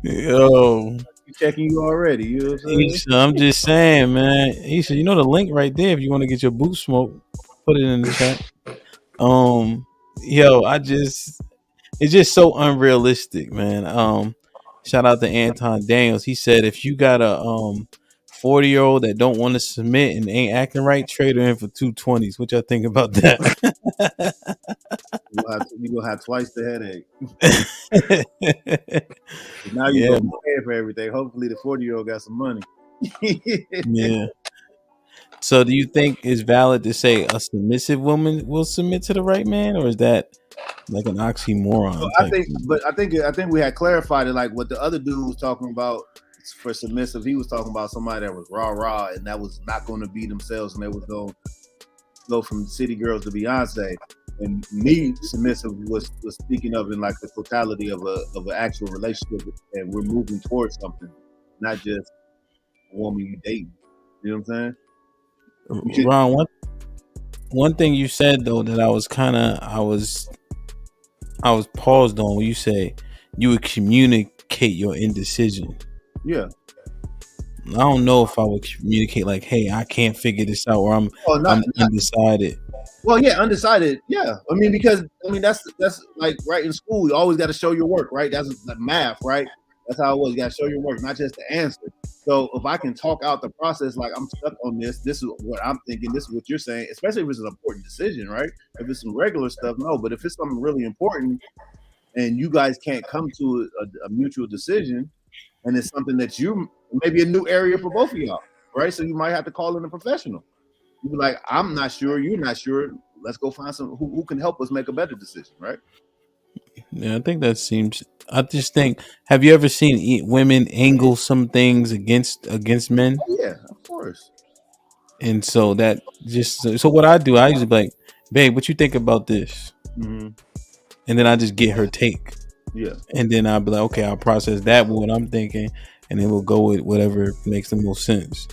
[SPEAKER 1] Yo,
[SPEAKER 9] checking you already. You know what I'm saying?
[SPEAKER 1] Isha, I'm just saying, man. Isha, you know the link right there. If you want to get your boot smoke, put it in the chat. Yo, it's just so unrealistic, man. Shout out to Anton Daniels. He said if you got a 40-year-old that don't want to submit and ain't acting right, trade her in for 220s. What y'all think about that?
[SPEAKER 9] You gonna have twice the headache. Now you're gonna pay for everything. Hopefully the 40-year-old got some money.
[SPEAKER 1] Yeah. So do you think it's valid to say a submissive woman will submit to the right man, or is that like an oxymoron?
[SPEAKER 9] So I think we had clarified it. Like what the other dude was talking about for submissive, he was talking about somebody that was rah and that was not going to be themselves, and they was going to go from City Girls to Beyonce. And me, submissive, was speaking of in like the totality of an actual relationship, and we're moving towards something, not just a woman you dating. You know what I'm saying?
[SPEAKER 1] Ron, one thing you said though that I was paused on when you say you would communicate your indecision.
[SPEAKER 9] Yeah.
[SPEAKER 1] I don't know if I would communicate like, hey, I can't figure this out, or I'm undecided.
[SPEAKER 9] Well, yeah, undecided. Yeah. I mean, because that's like right in school, you always got to show your work, right? That's like math, right? That's how it was. You got to show your work, not just the answer. So if I can talk out the process, like I'm stuck on this is what I'm thinking, this is what you're saying, especially if it's an important decision, right? If it's some regular stuff, no. But if it's something really important and you guys can't come to a mutual decision, and it's something that you maybe a new area for both of y'all, right? So you might have to call in a professional. You be like, I'm not sure, you're not sure. Let's go find some who can help us make a better decision, right?
[SPEAKER 1] Yeah, I think that seems. I just think. Have you ever seen women angle some things against men?
[SPEAKER 9] Oh, yeah, of course.
[SPEAKER 1] And so that so what I do, I usually be like, babe, what you think about this?
[SPEAKER 9] Mm-hmm.
[SPEAKER 1] And then I just get her take.
[SPEAKER 9] Yeah.
[SPEAKER 1] And then I'll be like, okay, I'll process that with what I'm thinking, and then we'll go with whatever makes the most sense.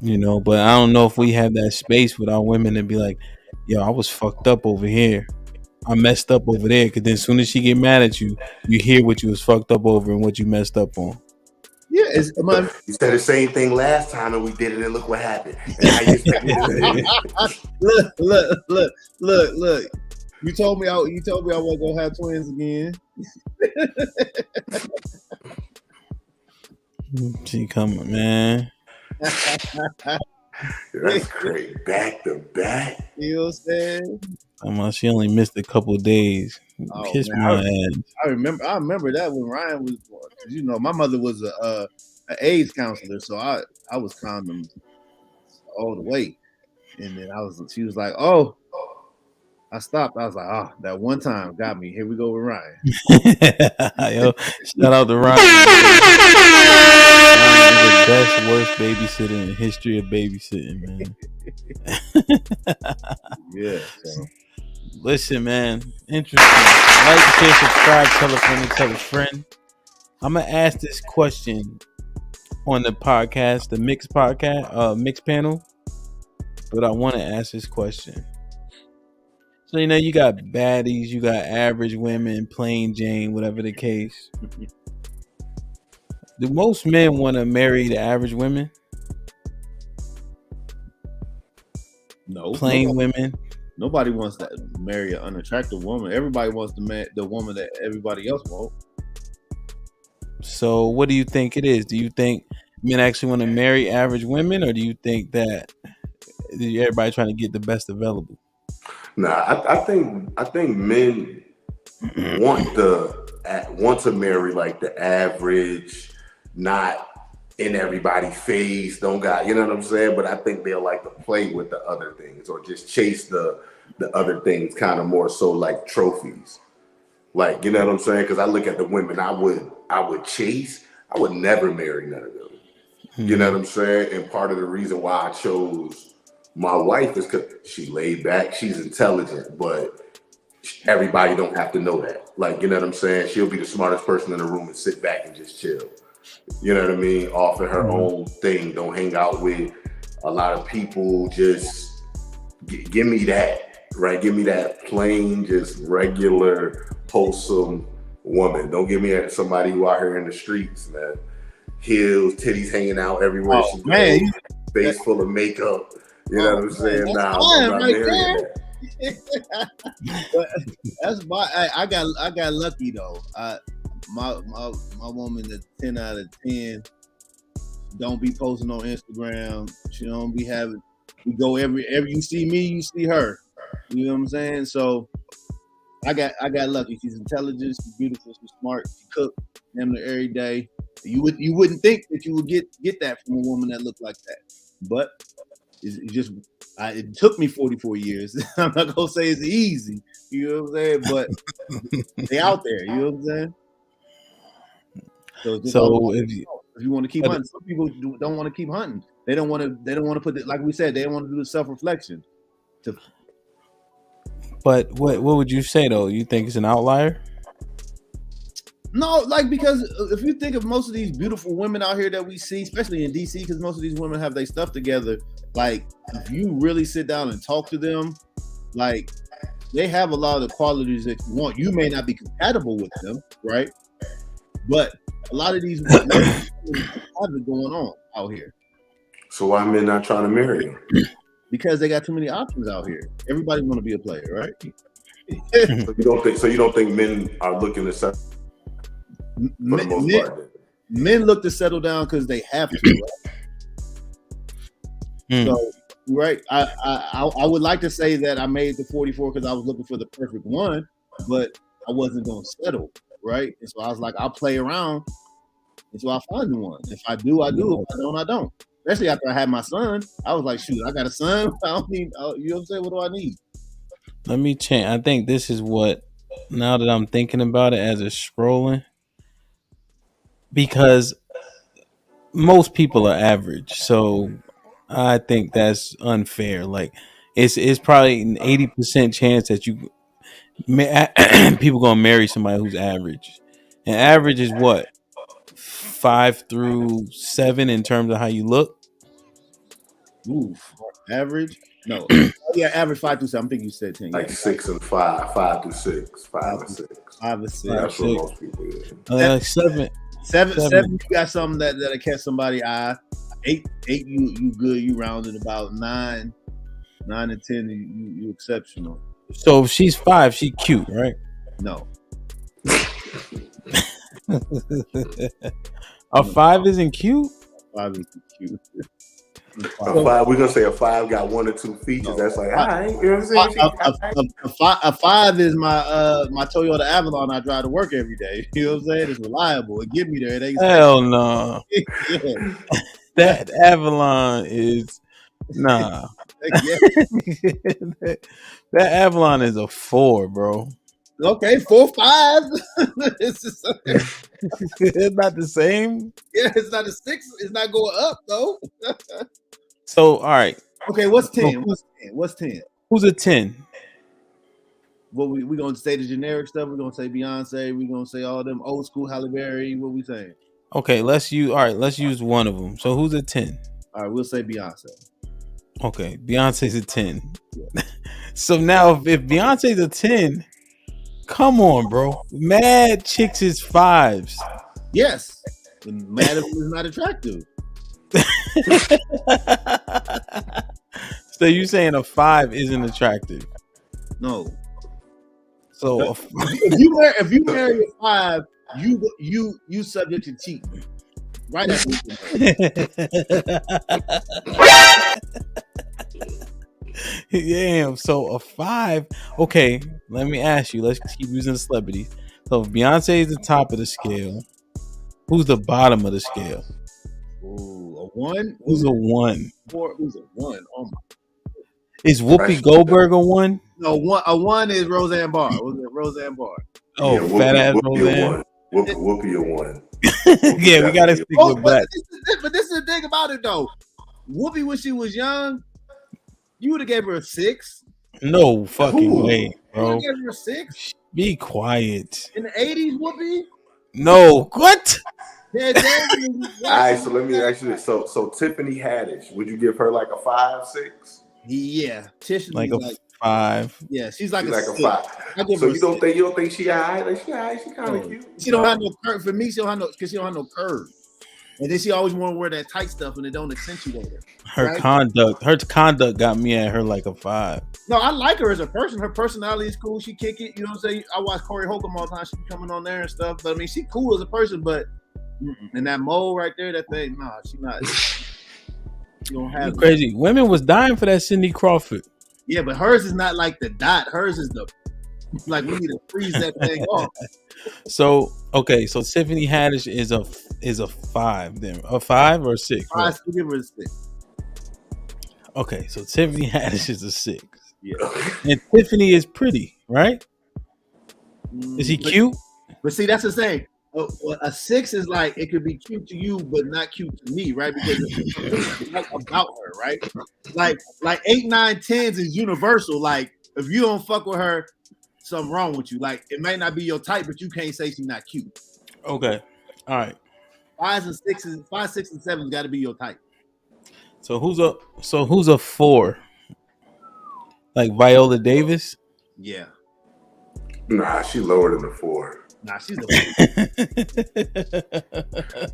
[SPEAKER 1] You know, but I don't know if we have that space with our women to be like, yo, I was fucked up over here. I messed up over there. Because then as soon as she get mad at you, you hear what you was fucked up over and what you messed up on.
[SPEAKER 2] Yeah, you said the same thing last time and we did it, and look what happened.
[SPEAKER 9] Look. You told me I wasn't gonna have twins again.
[SPEAKER 1] She coming, man.
[SPEAKER 2] That's great. Back to back.
[SPEAKER 9] You know what I'm saying?
[SPEAKER 1] She only missed a couple of days.
[SPEAKER 9] Oh,
[SPEAKER 1] Kiss
[SPEAKER 9] man,
[SPEAKER 1] my ass.
[SPEAKER 9] I remember that when Ryan was born. You know, my mother was a AIDS counselor, so I was condoms all the way. And then she was like, "Oh," I stopped. I was like, "Oh, that one time got me. Here we go with Ryan."
[SPEAKER 1] Yo, shout out to Ryan. Ryan is the best, worst babysitter in the history of babysitting, man.
[SPEAKER 9] Yeah. So.
[SPEAKER 1] Listen, man, interesting. Like, share, subscribe, tell a friend, and tell a friend. I'm gonna ask this question on the podcast, the mixed panel. But I want to ask this question. So, you got baddies, you got average women, plain Jane, whatever the case. Do most men want to marry the average women?
[SPEAKER 9] No.
[SPEAKER 1] Plain women?
[SPEAKER 9] Nobody wants to marry an unattractive woman. Everybody wants to marry the woman that everybody else wants.
[SPEAKER 1] So, what do you think it is? Do you think men actually want to marry average women, or do you think that everybody trying to get the best available?
[SPEAKER 2] Nah, I think men want to marry like the average, not in everybody's face. Don't got, you know what I'm saying? But I think they'll like to play with the other things or just chase the other things, kind of more so like trophies. Like, you know what I'm saying? Because I look at the women I would chase. I would never marry none of them. You know what I'm saying? And part of the reason why I chose my wife is because she laid back, she's intelligent, but everybody don't have to know that. Like, you know what I'm saying? She'll be the smartest person in the room and sit back and just chill. You know what I mean? Off of her own thing. Don't hang out with a lot of people. Just give me that, right? Give me that plain, just regular, wholesome woman. Don't give me somebody who out here in the streets, man. Heels, titties hanging out everywhere she goes, face full of makeup. You know what I'm saying? Nah, I'm not marrying that.
[SPEAKER 9] That's my. I got lucky though. My woman is 10 out of 10. Don't be posting on Instagram. She don't be having. We go every you see me, you see her. You know what I'm saying? So I got lucky. She's intelligent, she's beautiful, she's smart, she cook every day. You wouldn't think that you would get that from a woman that looked like that, but it took me 44 years. I'm not gonna say it's easy, you know what I'm saying, but they out there, you know what I'm saying. So if you want to keep hunting, some people don't want to keep hunting. They don't want to put it, like we said, they don't want to do the self-reflection.
[SPEAKER 1] But what would you say though? You think it's an outlier?
[SPEAKER 9] No, like, because if you think of most of these beautiful women out here that we see, especially in DC, because most of these women have their stuff together. Like, if you really sit down and talk to them, like, they have a lot of the qualities that you want. You may not be compatible with them, right? But a lot of these women have it going on out here.
[SPEAKER 2] So why men not trying to marry them?
[SPEAKER 9] Because they got too many options out here. Everybody want to be a player, right?
[SPEAKER 2] So you don't think men are looking to settle? For the most part,
[SPEAKER 9] men look to settle down because they have to. Right? So, right, I would like to say that I made the 44 because I was looking for the perfect one, but I wasn't going to settle, right? And so I was like, I'll play around until I find the one. If I do, I do. If I don't, I don't. Especially after I had my son, I was like, shoot, I got a son. I don't need, you know what I'm saying? What do I need?
[SPEAKER 1] Let me change. I think this is what, now that I'm thinking about it as it's scrolling, because most people are average, so I think that's unfair. Like, it's probably an 80% chance that people gonna marry somebody who's average, and average is what, 5 through 7 in terms of how you look.
[SPEAKER 9] Oof, average? No, yeah, average 5 through 7. I'm thinking you said 10.
[SPEAKER 2] Like 6 and 5, 5 through 6, 5 and 6.
[SPEAKER 9] 5 and 6.
[SPEAKER 2] That's what most people is.
[SPEAKER 1] Like 7.
[SPEAKER 9] 7, you got something that'll catch somebody's eye. 8, you good. You rounded about 9 and 10. You exceptional.
[SPEAKER 1] So if she's 5, she cute, right?
[SPEAKER 9] No.
[SPEAKER 1] A 5 isn't cute.
[SPEAKER 9] 5 is cute.
[SPEAKER 2] A 5, we're gonna say a 5 got 1 or 2 features. That's like, all right, you know what I'm saying?
[SPEAKER 9] A 5 is my Toyota Avalon I drive to work every day. You know what I'm saying? It's reliable. It get me there. It ain't
[SPEAKER 1] Hell no.
[SPEAKER 9] yeah.
[SPEAKER 1] That Avalon is nah.
[SPEAKER 9] Yeah.
[SPEAKER 1] That Avalon is a 4, bro.
[SPEAKER 9] Okay, 4, 5. It's just,
[SPEAKER 1] It's not the same.
[SPEAKER 9] yeah, it's not a 6. It's not going up though.
[SPEAKER 1] So, all right.
[SPEAKER 9] Okay, what's 10? What's 10?
[SPEAKER 1] Who's a 10?
[SPEAKER 9] What we gonna say the generic stuff? We're gonna say Beyonce. We're gonna say all them old school Halle Berry. What we saying?
[SPEAKER 1] Okay, let's use one of them. So who's a 10?
[SPEAKER 9] All right, we'll say Beyonce.
[SPEAKER 1] Okay, Beyonce's a 10. Yeah. So now if Beyonce's a 10, come on, bro. Mad chicks is 5s.
[SPEAKER 9] Yes. And mad if it's not attractive.
[SPEAKER 1] So you saying a 5 isn't attractive?
[SPEAKER 9] No.
[SPEAKER 1] So
[SPEAKER 9] if you marry a 5, you subject to cheating. Right
[SPEAKER 1] Damn. So a 5. Okay, let me ask you. Let's keep using the celebrities. So if Beyonce is the top of the scale, who's the bottom of the scale?
[SPEAKER 9] Ooh, a 1?
[SPEAKER 1] Who's a 1?
[SPEAKER 9] Who's a 1? Oh my.
[SPEAKER 1] Is Whoopi Goldberg a 1?
[SPEAKER 9] No, a 1 is Roseanne Barr. Was it Roseanne Barr?
[SPEAKER 1] Oh, yeah, fat ass Roseanne.
[SPEAKER 2] Whoopi a 1.
[SPEAKER 1] Yeah, we gotta stick with black.
[SPEAKER 9] But this is the thing about it though. Whoopi, when she was young, you would have gave her a 6.
[SPEAKER 1] No fucking way, bro.
[SPEAKER 9] You would have gave her a 6.
[SPEAKER 1] Be quiet.
[SPEAKER 9] In the 80s, Whoopi?
[SPEAKER 1] No, what?
[SPEAKER 2] Yeah, all right, so let me ask you this. So Tiffany Haddish, would you give her like a 5, 6?
[SPEAKER 9] Yeah, Tish
[SPEAKER 1] like a 5.
[SPEAKER 9] Yeah, she's like
[SPEAKER 2] a 5. So you don't think she alright? Like she alright? She kind of cute.
[SPEAKER 9] She don't have no curve. For me, she don't have no because she don't have no curve. And then she always want to wear that tight stuff, and it don't accentuate her.
[SPEAKER 1] Her conduct got me at her like a 5.
[SPEAKER 9] No, I like her as a person. Her personality is cool. She kick it. You know what I'm saying? I watch Corey Holcomb all the time. She be coming on there and stuff. But I mean, she cool as a person. But in that mold right there, that thing, nah, she not. She don't have it.
[SPEAKER 1] Crazy. Women was dying for that Cindy Crawford.
[SPEAKER 9] Yeah, but hers is not like the dot. Hers is the like we need to freeze that thing off.
[SPEAKER 1] So okay, so Tiffany Haddish is a 5 then. A 5 or a 6?
[SPEAKER 9] 5, give her a 6.
[SPEAKER 1] Okay, so Tiffany Haddish is a 6.
[SPEAKER 9] Yeah.
[SPEAKER 1] And Tiffany is pretty, right? Is he cute?
[SPEAKER 9] But see, that's the thing. A 6 is like it could be cute to you, but not cute to me, right? Because it's not about her, right? Like 8, 9, 10s is universal. Like if you don't fuck with her, something wrong with you. Like it might not be your type, but you can't say she's not cute.
[SPEAKER 1] Okay, all right.
[SPEAKER 9] 5, 6, and 7 got to be your type.
[SPEAKER 1] So who's a 4? Like Viola Davis?
[SPEAKER 9] Yeah.
[SPEAKER 2] Nah, she lower than the 4.
[SPEAKER 9] Nah, she's the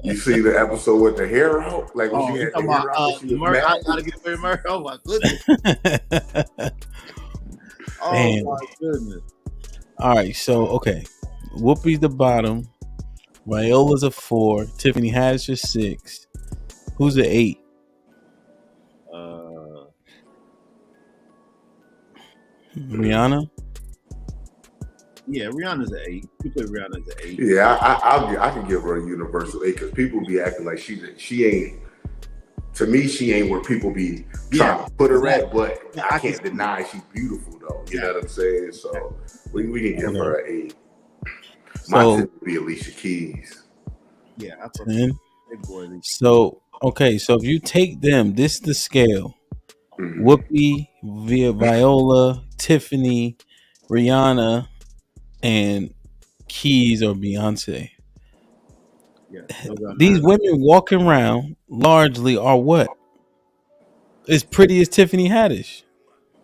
[SPEAKER 2] You see the episode with the hair out? Like when she had the hair out, she was mad.
[SPEAKER 9] I gotta get rid of Murray. Oh my goodness.
[SPEAKER 1] Damn.
[SPEAKER 9] My goodness.
[SPEAKER 1] All right, so okay. Whoopi's the bottom. Viola's a 4. Tiffany Haddish a 6. Who's an 8? Rihanna?
[SPEAKER 9] Yeah, Rihanna's an 8. You put Rihanna as an 8.
[SPEAKER 2] Yeah, I can give her a universal 8 because people be acting like she ain't. To me, she ain't where people be trying to put her at, but I can't deny she's beautiful though. You know what I'm saying? So we can give her an 8. My tip would be Alicia Keys.
[SPEAKER 9] Yeah, I put
[SPEAKER 1] 10. So okay, so if you take them, this is the scale. Mm-hmm. Whoopi, Viola, Tiffany, Rihanna, and Keys or Beyonce.
[SPEAKER 9] Yeah,
[SPEAKER 1] these women walking around largely are what? As pretty as Tiffany Haddish,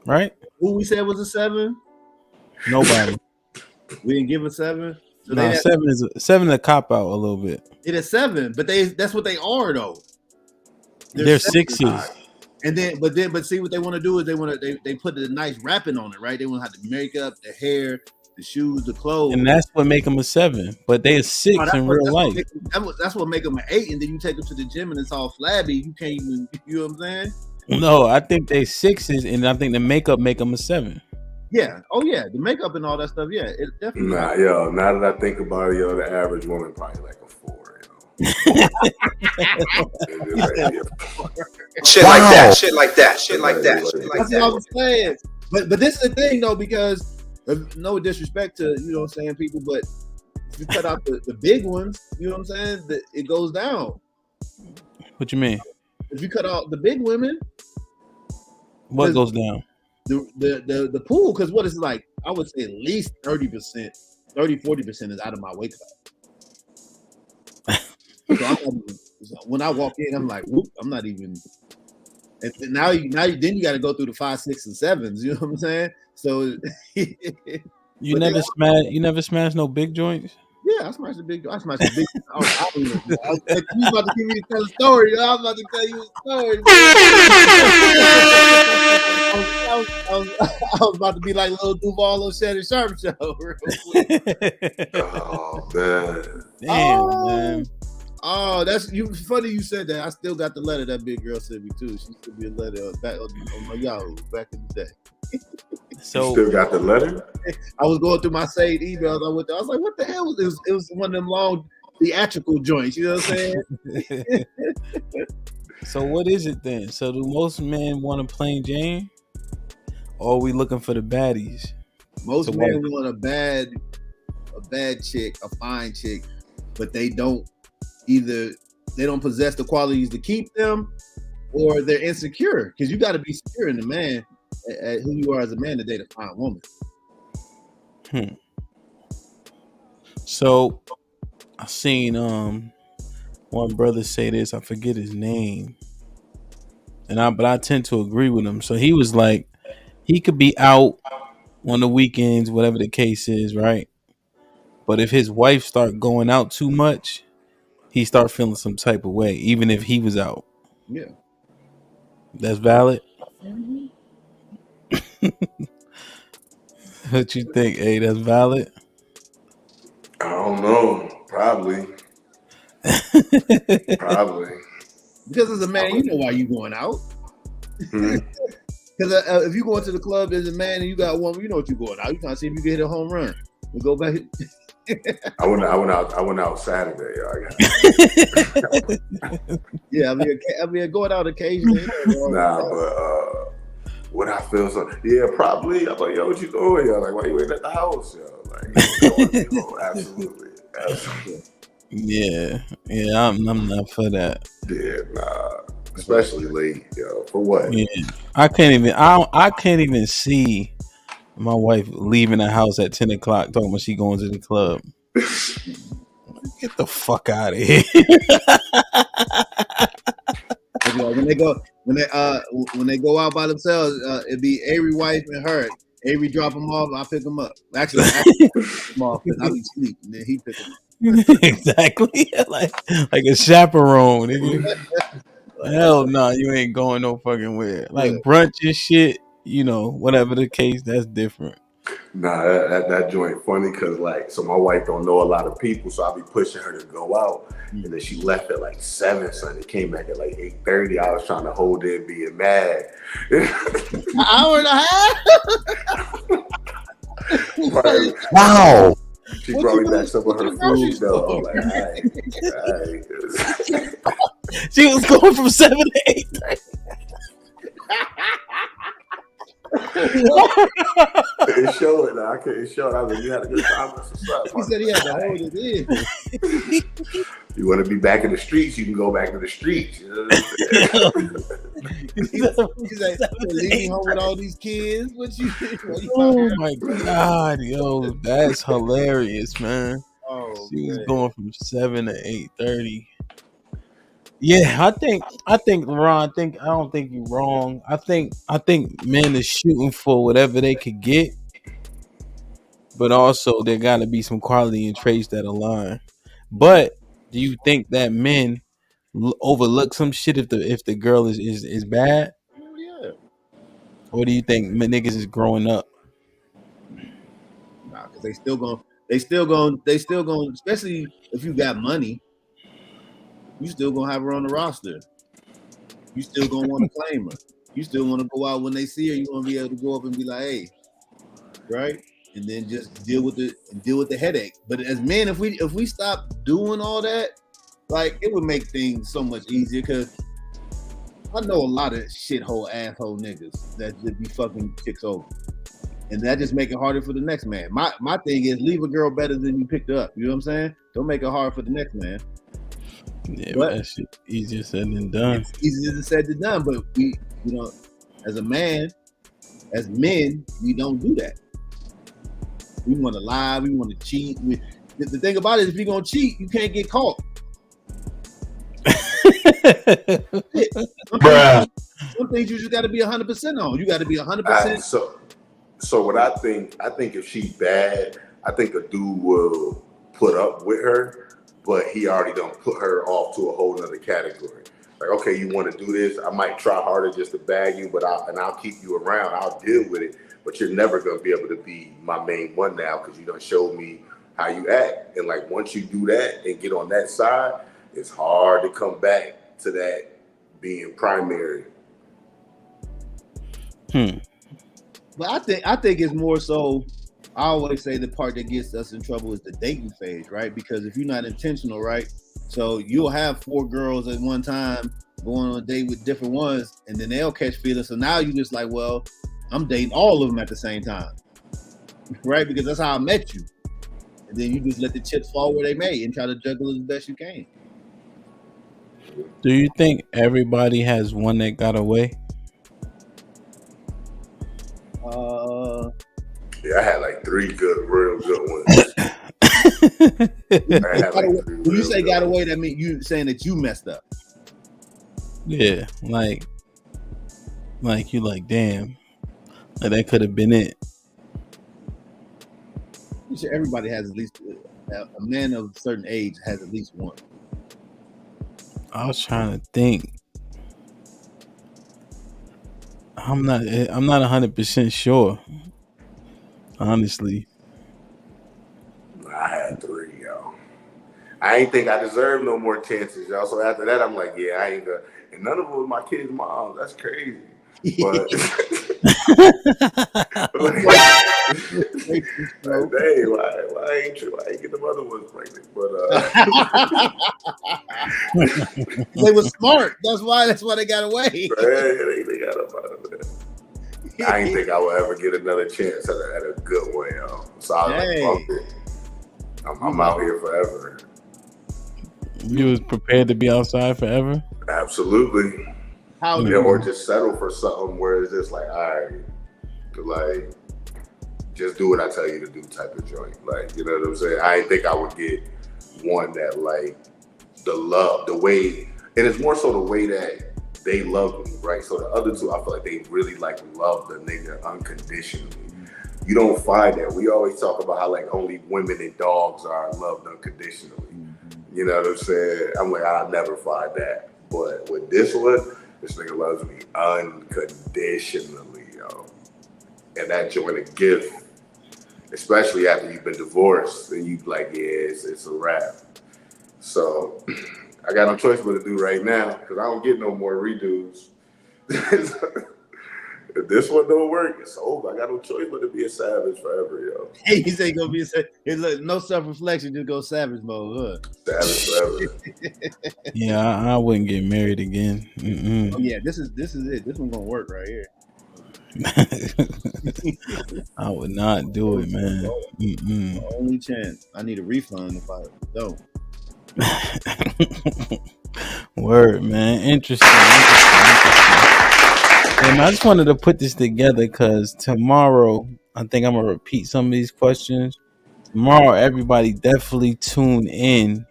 [SPEAKER 1] right?
[SPEAKER 9] Who we said was a 7?
[SPEAKER 1] Nobody.
[SPEAKER 9] We didn't give a 7. So
[SPEAKER 1] no, 7 is a cop out a little bit.
[SPEAKER 9] It is 7, but that's what they are though.
[SPEAKER 1] They're 6s.
[SPEAKER 9] And but see what they want to do is they put the nice wrapping on it, right? They want to have the makeup, the hair, the shoes, the clothes,
[SPEAKER 1] and that's what make them a 7. But they a 6 in real life.
[SPEAKER 9] That's what make them an 8, and then you take them to the gym and it's all flabby. You can't even, you know what I'm saying?
[SPEAKER 1] No, I think they 6s, and I think the makeup make them a 7.
[SPEAKER 9] Yeah. Oh yeah, the makeup and all that stuff. Yeah, it definitely.
[SPEAKER 2] Nah, yo. Now that I think about it, yo, the average woman probably like a 4.
[SPEAKER 3] Shit like that. Shit like that. Shit like that. Shit like
[SPEAKER 9] That's
[SPEAKER 3] that.
[SPEAKER 9] what I'm saying. But this is the thing though, because no disrespect to, you know what I'm saying, people, but if you cut out the big ones, you know what I'm saying, it goes down.
[SPEAKER 1] What you mean?
[SPEAKER 9] If you cut out the big women,
[SPEAKER 1] what goes down?
[SPEAKER 9] The pool, because what is it like? I would say at least 30%, 40% is out of my weight class. So when I walk in, I'm like, whoop, I'm not even. And now you got to go through the 5, 6, and 7s. You know what I'm saying? So
[SPEAKER 1] you never smash no big joints.
[SPEAKER 9] Yeah, I smashed the big. I smashed the big. I was about to give me tell a story. I was about to tell you a story. I was about to be like little Duval or Shannon Sharp show.
[SPEAKER 2] Oh man!
[SPEAKER 1] Damn, man.
[SPEAKER 9] Oh, that's you. Funny you said that. I still got the letter that big girl sent me too. She sent me a letter back on my Yahoo back in the day.
[SPEAKER 2] So you still got the letter?
[SPEAKER 9] I was going through my saved emails. I was like, what the hell? It was one of them long theatrical joints. You know what I'm saying?
[SPEAKER 1] So what is it then? So do most men want a plain Jane, or are we looking for the baddies?
[SPEAKER 9] Most men want a bad chick, a fine chick, but they don't possess the qualities to keep them, or they're insecure, because you got to be secure in the man at who you are as a man to date a fine woman.
[SPEAKER 1] So I seen one brother say this, I forget his name, but I tend to agree with him. So he was like, he could be out on the weekends, whatever the case is, right? But if his wife start going out too much, he start feeling some type of way, even if he was out.
[SPEAKER 9] Yeah,
[SPEAKER 1] that's valid. Mm-hmm. What you think, that's valid?
[SPEAKER 2] I don't know. Probably.
[SPEAKER 9] Because as a man, you know why you going out. Because if you go into the club as a man and you got a woman, you know what you're going out. You trying to see if you can hit a home run. We go back.
[SPEAKER 2] I went out Saturday.
[SPEAKER 9] Yeah, I mean, going out occasionally.
[SPEAKER 2] Nah, but what I feel so, yeah, probably. I'm like, yo, what you doing? Yo, like, why you ain't at the house? Yo, like, absolutely.
[SPEAKER 1] Yeah, I'm not for that.
[SPEAKER 2] Yeah, nah, especially late, yo. For what?
[SPEAKER 1] Yeah, I can't even see my wife leaving the house at 10 o'clock talking about she going to the club. Get the fuck out of here.
[SPEAKER 9] When they go out by themselves, it'd be Avery wife and her. Avery drop them off, I pick them up. Actually, I pick them off because I be asleep, and then he pick them up.
[SPEAKER 1] Exactly, like a chaperone. Hell no, you ain't going no fucking where. Like brunch and shit, you know, whatever the case, that's different.
[SPEAKER 2] Nah, that joint funny because so my wife don't know a lot of people, so I be pushing her to go out, and then she left at 7, Sunday, came back at 8:30. I was trying to hold in, being mad.
[SPEAKER 9] An hour and a half.
[SPEAKER 2] Right.
[SPEAKER 3] Wow.
[SPEAKER 2] She brought me back some of her food though. I'm like, all right.
[SPEAKER 1] She was going from 7 to 8.
[SPEAKER 2] It showed. I couldn't show it. I mean, you had a good time.
[SPEAKER 9] He said he had to hold it in.
[SPEAKER 2] You want to be back in the streets, you can go back to the streets. You know what
[SPEAKER 9] He's like, leaving home with all these kids.
[SPEAKER 1] Oh my God, yo, that's hilarious, man. She was going from 7 to 8:30. Yeah, I think Ron. I don't think you're wrong. I think men is shooting for whatever they could get, but also there got to be some quality and traits that align. But do you think that men overlook some shit if the girl is bad?
[SPEAKER 9] Yeah.
[SPEAKER 1] Or do you think niggas is growing up?
[SPEAKER 9] Nah, because they still going, especially if you got money, you still gonna have her on the roster. You still gonna want to claim her. You still want to go out when they see her. You want to be able to go up and be like, hey, right, and then just deal with the headache. But as men, if we stop doing all that, like, it would make things so much easier. Because I know a lot of shithole asshole niggas that just be fucking chicks over, and that just make it harder for the next man. My thing is, leave a girl better than you picked her up. You know what I'm saying? Don't make it hard for the next man.
[SPEAKER 1] Yeah, but that shit easier said than done.
[SPEAKER 9] It's easier said than done, but we, you know, as men, we don't do that. We want to lie. We want to cheat. The thing about it is, if you're gonna cheat, you can't get caught. Some things you just got to be 100% on. You got to be 100%.
[SPEAKER 2] So what I think if she's bad, I think a dude will put up with her, but he already done put her off to a whole nother category. Like, okay, you want to do this? I might try harder just to bag you, but I'll keep you around. I'll deal with it, but you're never gonna be able to be my main one now because you done showed me how you act. And like, once you do that and get on that side, it's hard to come back to that being primary.
[SPEAKER 9] But I think it's more so. I always say the part that gets us in trouble is the dating phase, right? Because if you're not intentional, right? So you'll have 4 girls at one time going on a date with different ones, and then they'll catch feelings. So now you just like, well, I'm dating all of them at the same time, right? Because that's how I met you. And then you just let the chips fall where they may and try to juggle as best you can.
[SPEAKER 1] Do you think everybody has one that got away?
[SPEAKER 2] Yeah, I had like 3 real good ones.
[SPEAKER 9] When you say got away, that means you saying that you messed up.
[SPEAKER 1] Yeah, like you like, damn, like that could have been it.
[SPEAKER 9] I'm sure everybody has at least a man of a certain age has at least one.
[SPEAKER 1] I was trying to think. I'm not 100% sure. Honestly,
[SPEAKER 2] I had 3, yo. I ain't think I deserved no more chances, y'all. So after that, I'm like, yeah, I ain't gonna. And none of them was my kids' moms. That's crazy. But like, dang, why ain't get them other ones pregnant? But
[SPEAKER 9] they were smart. That's why they got away.
[SPEAKER 2] They got up out of there. I didn't think I would ever get another chance at a good one, yo. So I was like, fuck it. I'm out here forever.
[SPEAKER 1] You was prepared to be outside forever?
[SPEAKER 2] Absolutely. Or just settle for something where it's just like, all right, like, just do what I tell you to do type of joint. Like, you know what I'm saying? I didn't think I would get one that, like, the love, the way, and it's more so the way that they love me, right? So the other 2, I feel like they really like love the nigga unconditionally. You don't find that. We always talk about how like only women and dogs are loved unconditionally. You know what I'm saying? I'm like, I'll never find that. But with this one, this nigga loves me unconditionally, yo. And that joint a gift, especially after you've been divorced and you like, yeah, it's a wrap. So I got no choice but to do right now because I don't get no more redos. If this one don't work, it's over. I got no choice but to be a savage forever, yo.
[SPEAKER 9] Hey, he said gonna be a savage. Look, no self-reflection, just go savage mode.
[SPEAKER 2] Savage forever.
[SPEAKER 1] Yeah, I wouldn't get married again.
[SPEAKER 9] Oh yeah, this is it. This one's gonna work right here.
[SPEAKER 1] I would not do it, man.
[SPEAKER 9] Only chance. I need a refund if I don't.
[SPEAKER 1] Word, man. Interesting. And I just wanted to put this together because tomorrow, I think I'm going to repeat some of these questions. Tomorrow, everybody definitely tune in.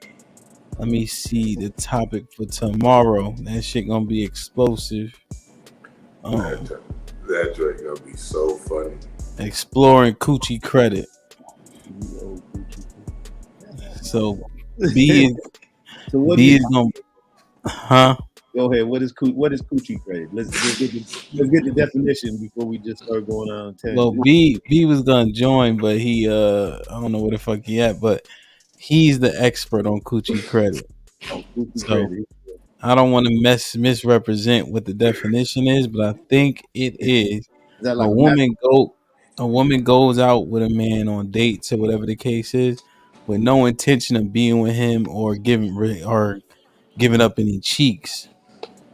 [SPEAKER 1] Let me see the topic for tomorrow. That shit going to be explosive.
[SPEAKER 2] That joint going to be so funny.
[SPEAKER 1] Exploring coochie credit. So, B is going to... Huh?
[SPEAKER 9] Go ahead. What is coochie credit? Let's get the definition before we just start going on tangent.
[SPEAKER 1] Well, B was gonna join, but he I don't know where the fuck he at, but he's the expert on coochie credit.
[SPEAKER 9] Coochie
[SPEAKER 1] So
[SPEAKER 9] credit.
[SPEAKER 1] I don't want to misrepresent what the definition is, but I think it is
[SPEAKER 9] Is that
[SPEAKER 1] a
[SPEAKER 9] like
[SPEAKER 1] woman goes out with a man on dates or whatever the case is, with no intention of being with him or giving up any cheeks,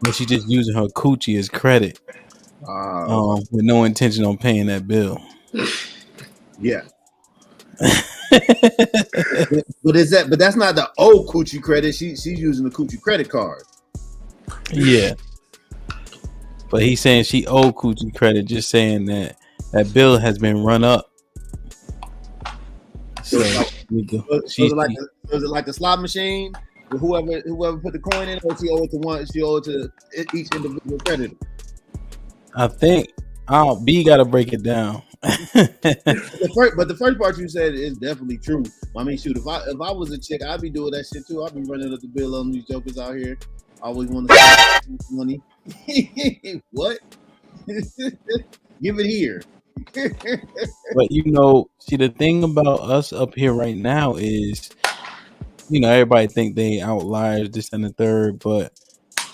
[SPEAKER 1] but she just using her coochie as credit, with no intention on paying that bill.
[SPEAKER 9] Yeah. But that's not the old coochie credit. She's using the coochie credit card.
[SPEAKER 1] Yeah. But he's saying she owed coochie credit, just saying that bill has been run up. So
[SPEAKER 9] is it like a slot machine? Whoever put the coin in, or she owed to one? She owed to each individual creditor.
[SPEAKER 1] I think B got to break it down.
[SPEAKER 9] But the first part you said is definitely true. I mean, shoot, if I was a chick, I'd be doing that shit too. I'd be running up the bill on these jokers out here. I always want to spend money. What? Give it here.
[SPEAKER 1] But see, the thing about us up here right now is, everybody think they outliers, this and the third, but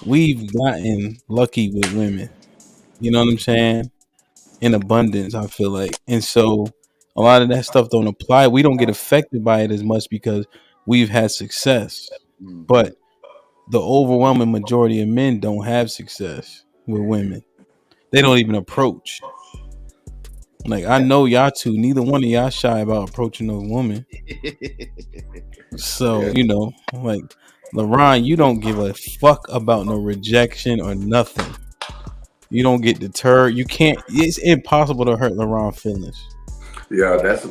[SPEAKER 1] we've gotten lucky with women. You know what I'm saying? In abundance, I feel like. And so a lot of that stuff don't apply. We don't get affected by it as much because we've had success. But the overwhelming majority of men don't have success with women. They don't even approach. Like, I know y'all two, neither one of y'all shy about approaching a woman. So, like, LaRon, you don't give a fuck about no rejection or nothing. You don't get deterred. You can't. It's impossible to hurt LaRon feelings.
[SPEAKER 2] Yeah, that's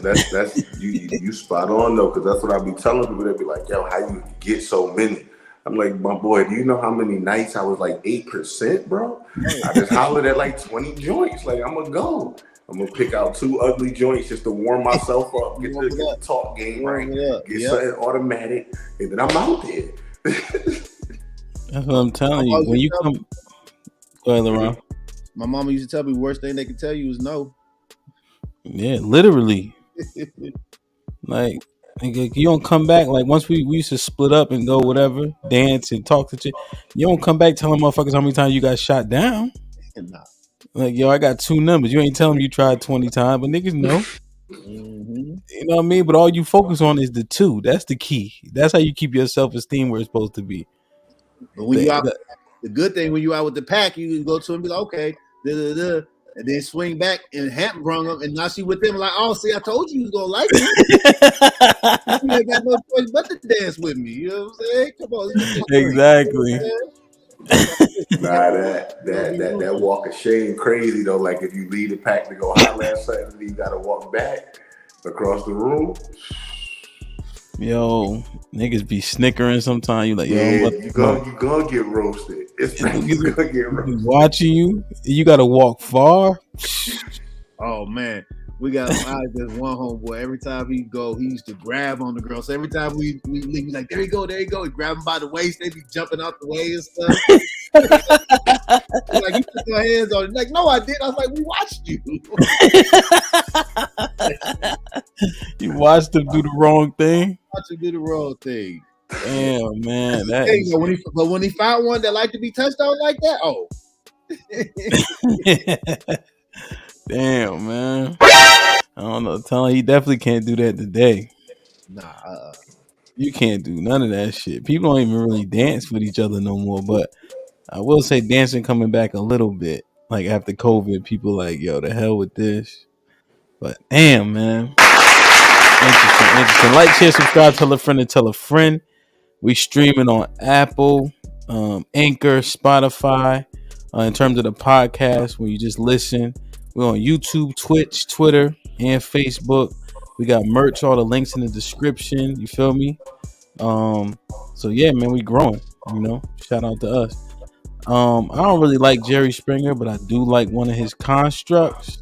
[SPEAKER 2] you spot on though, because that's what I be telling people. They be like, "Yo, how you get so many?" I'm like, "My boy, do you know how many nights I was like 8%, bro? I just hollered at like 20 joints. Like, I'm gonna go. I'm gonna pick out 2 ugly joints just to warm myself up, get the talk game right, get something automatic, and then I'm out there."
[SPEAKER 1] That's what I'm telling you. When you come, go ahead, LaRon.
[SPEAKER 9] My mama used to tell me the worst thing they could tell you is no.
[SPEAKER 1] Yeah, literally. Like, you don't come back. Like, once we used to split up and go whatever, dance and talk to you. You don't come back telling motherfuckers how many times you got shot down.
[SPEAKER 9] Nah.
[SPEAKER 1] Like, yo, I got 2 numbers. You ain't telling me you tried 20 times, but niggas know.
[SPEAKER 9] Mm-hmm.
[SPEAKER 1] You know what I mean? But all you focus on is the 2. That's the key. That's how you keep your self-esteem where it's supposed to be.
[SPEAKER 9] But when the good thing when you out with the pack, you can go to him and be like, okay, and then swing back and Hampton brung him, and now she with them like, oh, see, I told you was gonna like me. You ain't got no choice but to dance with me. You know what I'm saying? Come on,
[SPEAKER 1] exactly.
[SPEAKER 2] Nah, that walk of shame crazy though. Like, if you leave the pack to go holler at something, you gotta walk back across the room.
[SPEAKER 1] Yo, niggas be snickering sometimes. You like, yo,
[SPEAKER 2] you gonna get roasted. It's gonna get roasted.
[SPEAKER 1] Watching you, you gotta walk far.
[SPEAKER 9] Oh man, we got this one homeboy. Every time he go, he used to grab on the girl. So every time we leave, he's like, there you go. He grab him by the waist. They be jumping out the way and stuff. Like, you put your hands on it. Like, no, I did. I was like, we watched you.
[SPEAKER 1] You watched him do the wrong thing.
[SPEAKER 9] Watch him do the wrong thing.
[SPEAKER 1] Damn, man.
[SPEAKER 9] When he found one that liked to be touched on like that, oh.
[SPEAKER 1] Damn, man. I don't know. Tell him he definitely can't do that today.
[SPEAKER 9] Nah,
[SPEAKER 1] you can't do none of that shit. People don't even really dance with each other no more. But I will say dancing coming back a little bit. Like, after COVID, people like, yo, the hell with this. But damn, man. Interesting. Like, share, subscribe, tell a friend, and tell a friend. We streaming on Apple, Anchor, Spotify. In terms of the podcast, where you just listen, we're on YouTube, Twitch, Twitter, and Facebook. We got merch, all the links in the description. You feel me? So yeah, man, we growing. Shout out to us. I don't really like Jerry Springer, but I do like one of his constructs.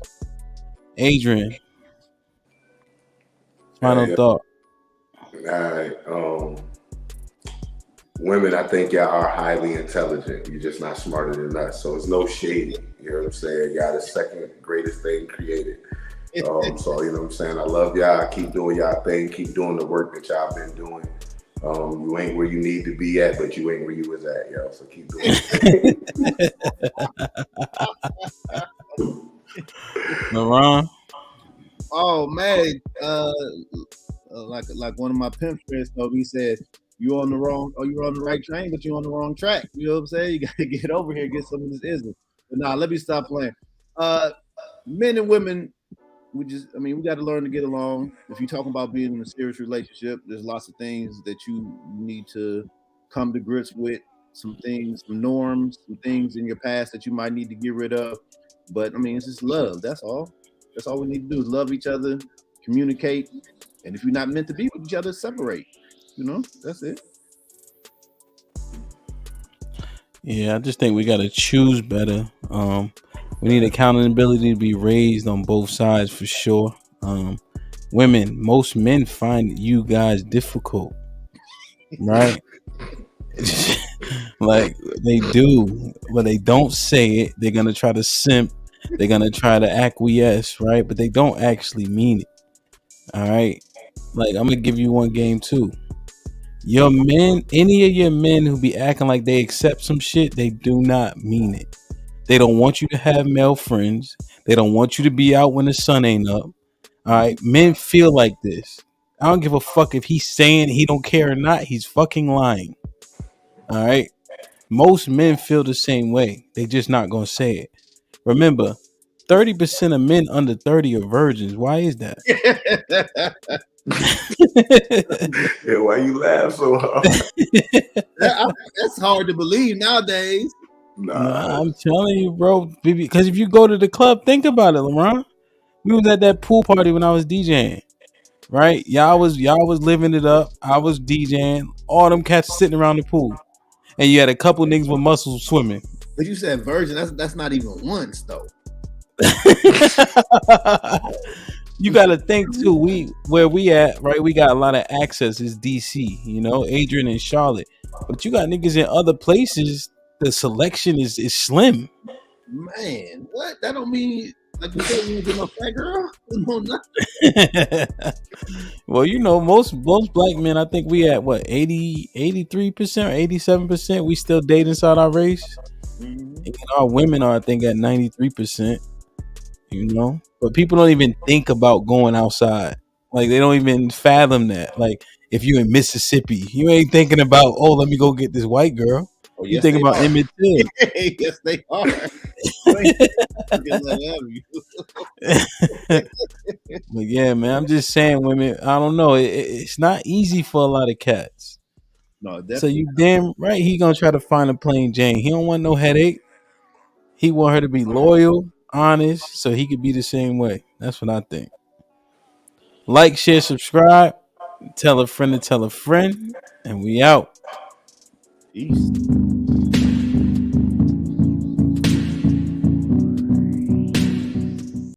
[SPEAKER 1] Adrian, final thought.
[SPEAKER 2] All right. women, I think y'all are highly intelligent. You're just not smarter than us. So it's no shading. You know what I'm saying? Y'all the second greatest thing created. So you know what I'm saying? I love y'all. Keep doing y'all thing. Keep doing the work that y'all been doing. You ain't where you need to be at, but you ain't where you was at, yo. So keep doing it.
[SPEAKER 1] LeBron.
[SPEAKER 9] Oh man, like one of my pimp friends told me, he said, "You on the wrong, or you're on the right train, but you're on the wrong track." You know what I'm saying? You gotta get over here, get some of this ism. But nah, let me stop playing. Men and women, we got to learn to get along. If you're talking about being in a serious relationship, there's lots of things that you need to come to grips with. Some things, some norms, some things in your past that you might need to get rid of. But I mean, it's just love. That's all. That's all we need to do is love each other, communicate, and if you're not meant to be with each other, separate. You know, that's it.
[SPEAKER 1] Yeah, I just think we got to choose better. We need accountability to be raised on both sides for sure. Women, most men find you guys difficult, right? Like they do, but they don't say it. They're gonna try to simp. They're gonna try to acquiesce, right? But they don't actually mean it. All right. Like I'm gonna give you one game too. Your men, any of your men who be acting like they accept some shit, they do not mean it. They don't want you to have male friends. They don't want you to be out when the sun ain't up. All right. Men feel like this. I don't give a fuck if he's saying he don't care or not. He's fucking lying. All right. Most men feel the same way. They just not gonna say it. Remember, 30% of men under 30 are virgins. Why is that?
[SPEAKER 2] Yeah, why you laugh so hard?
[SPEAKER 9] That's hard to believe nowadays.
[SPEAKER 1] Nah, I'm telling you, bro. Because if you go to the club, think about it, LeBron. We was at that pool party when I was DJing, right? Y'all was living it up. I was DJing. All them cats sitting around the pool, and you had a couple niggas with muscles swimming.
[SPEAKER 9] But you said virgin. That's not even once though.
[SPEAKER 1] You got to think too. Where we at, right? We got a lot of access. It's DC, you know, Adrian and Charlotte. But you got niggas in other places. The selection is slim.
[SPEAKER 9] Man, what? That don't mean like you said you get no fat girl. No, nothing.
[SPEAKER 1] Well, you know, most black men, I think we at what 83% or 87%. We still date inside our race.
[SPEAKER 9] Mm-hmm.
[SPEAKER 1] And our women are, I think, at 93%. You know, but people don't even think about going outside. Like they don't even fathom that. Like if you're in Mississippi, you ain't thinking about, oh, let me go get this white girl.
[SPEAKER 9] Oh,
[SPEAKER 1] You think about Emmett Till.
[SPEAKER 9] Yes, they are.
[SPEAKER 1] But yeah, man, I'm just saying, women. I don't know. It's not easy for a lot of cats.
[SPEAKER 9] No, definitely.
[SPEAKER 1] So you damn right he gonna try to find a plain Jane. He don't want no headache. He want her to be loyal, honest, so he could be the same way. That's what I think. Like, share, subscribe, tell a friend to tell a friend, and we out.
[SPEAKER 9] Peace.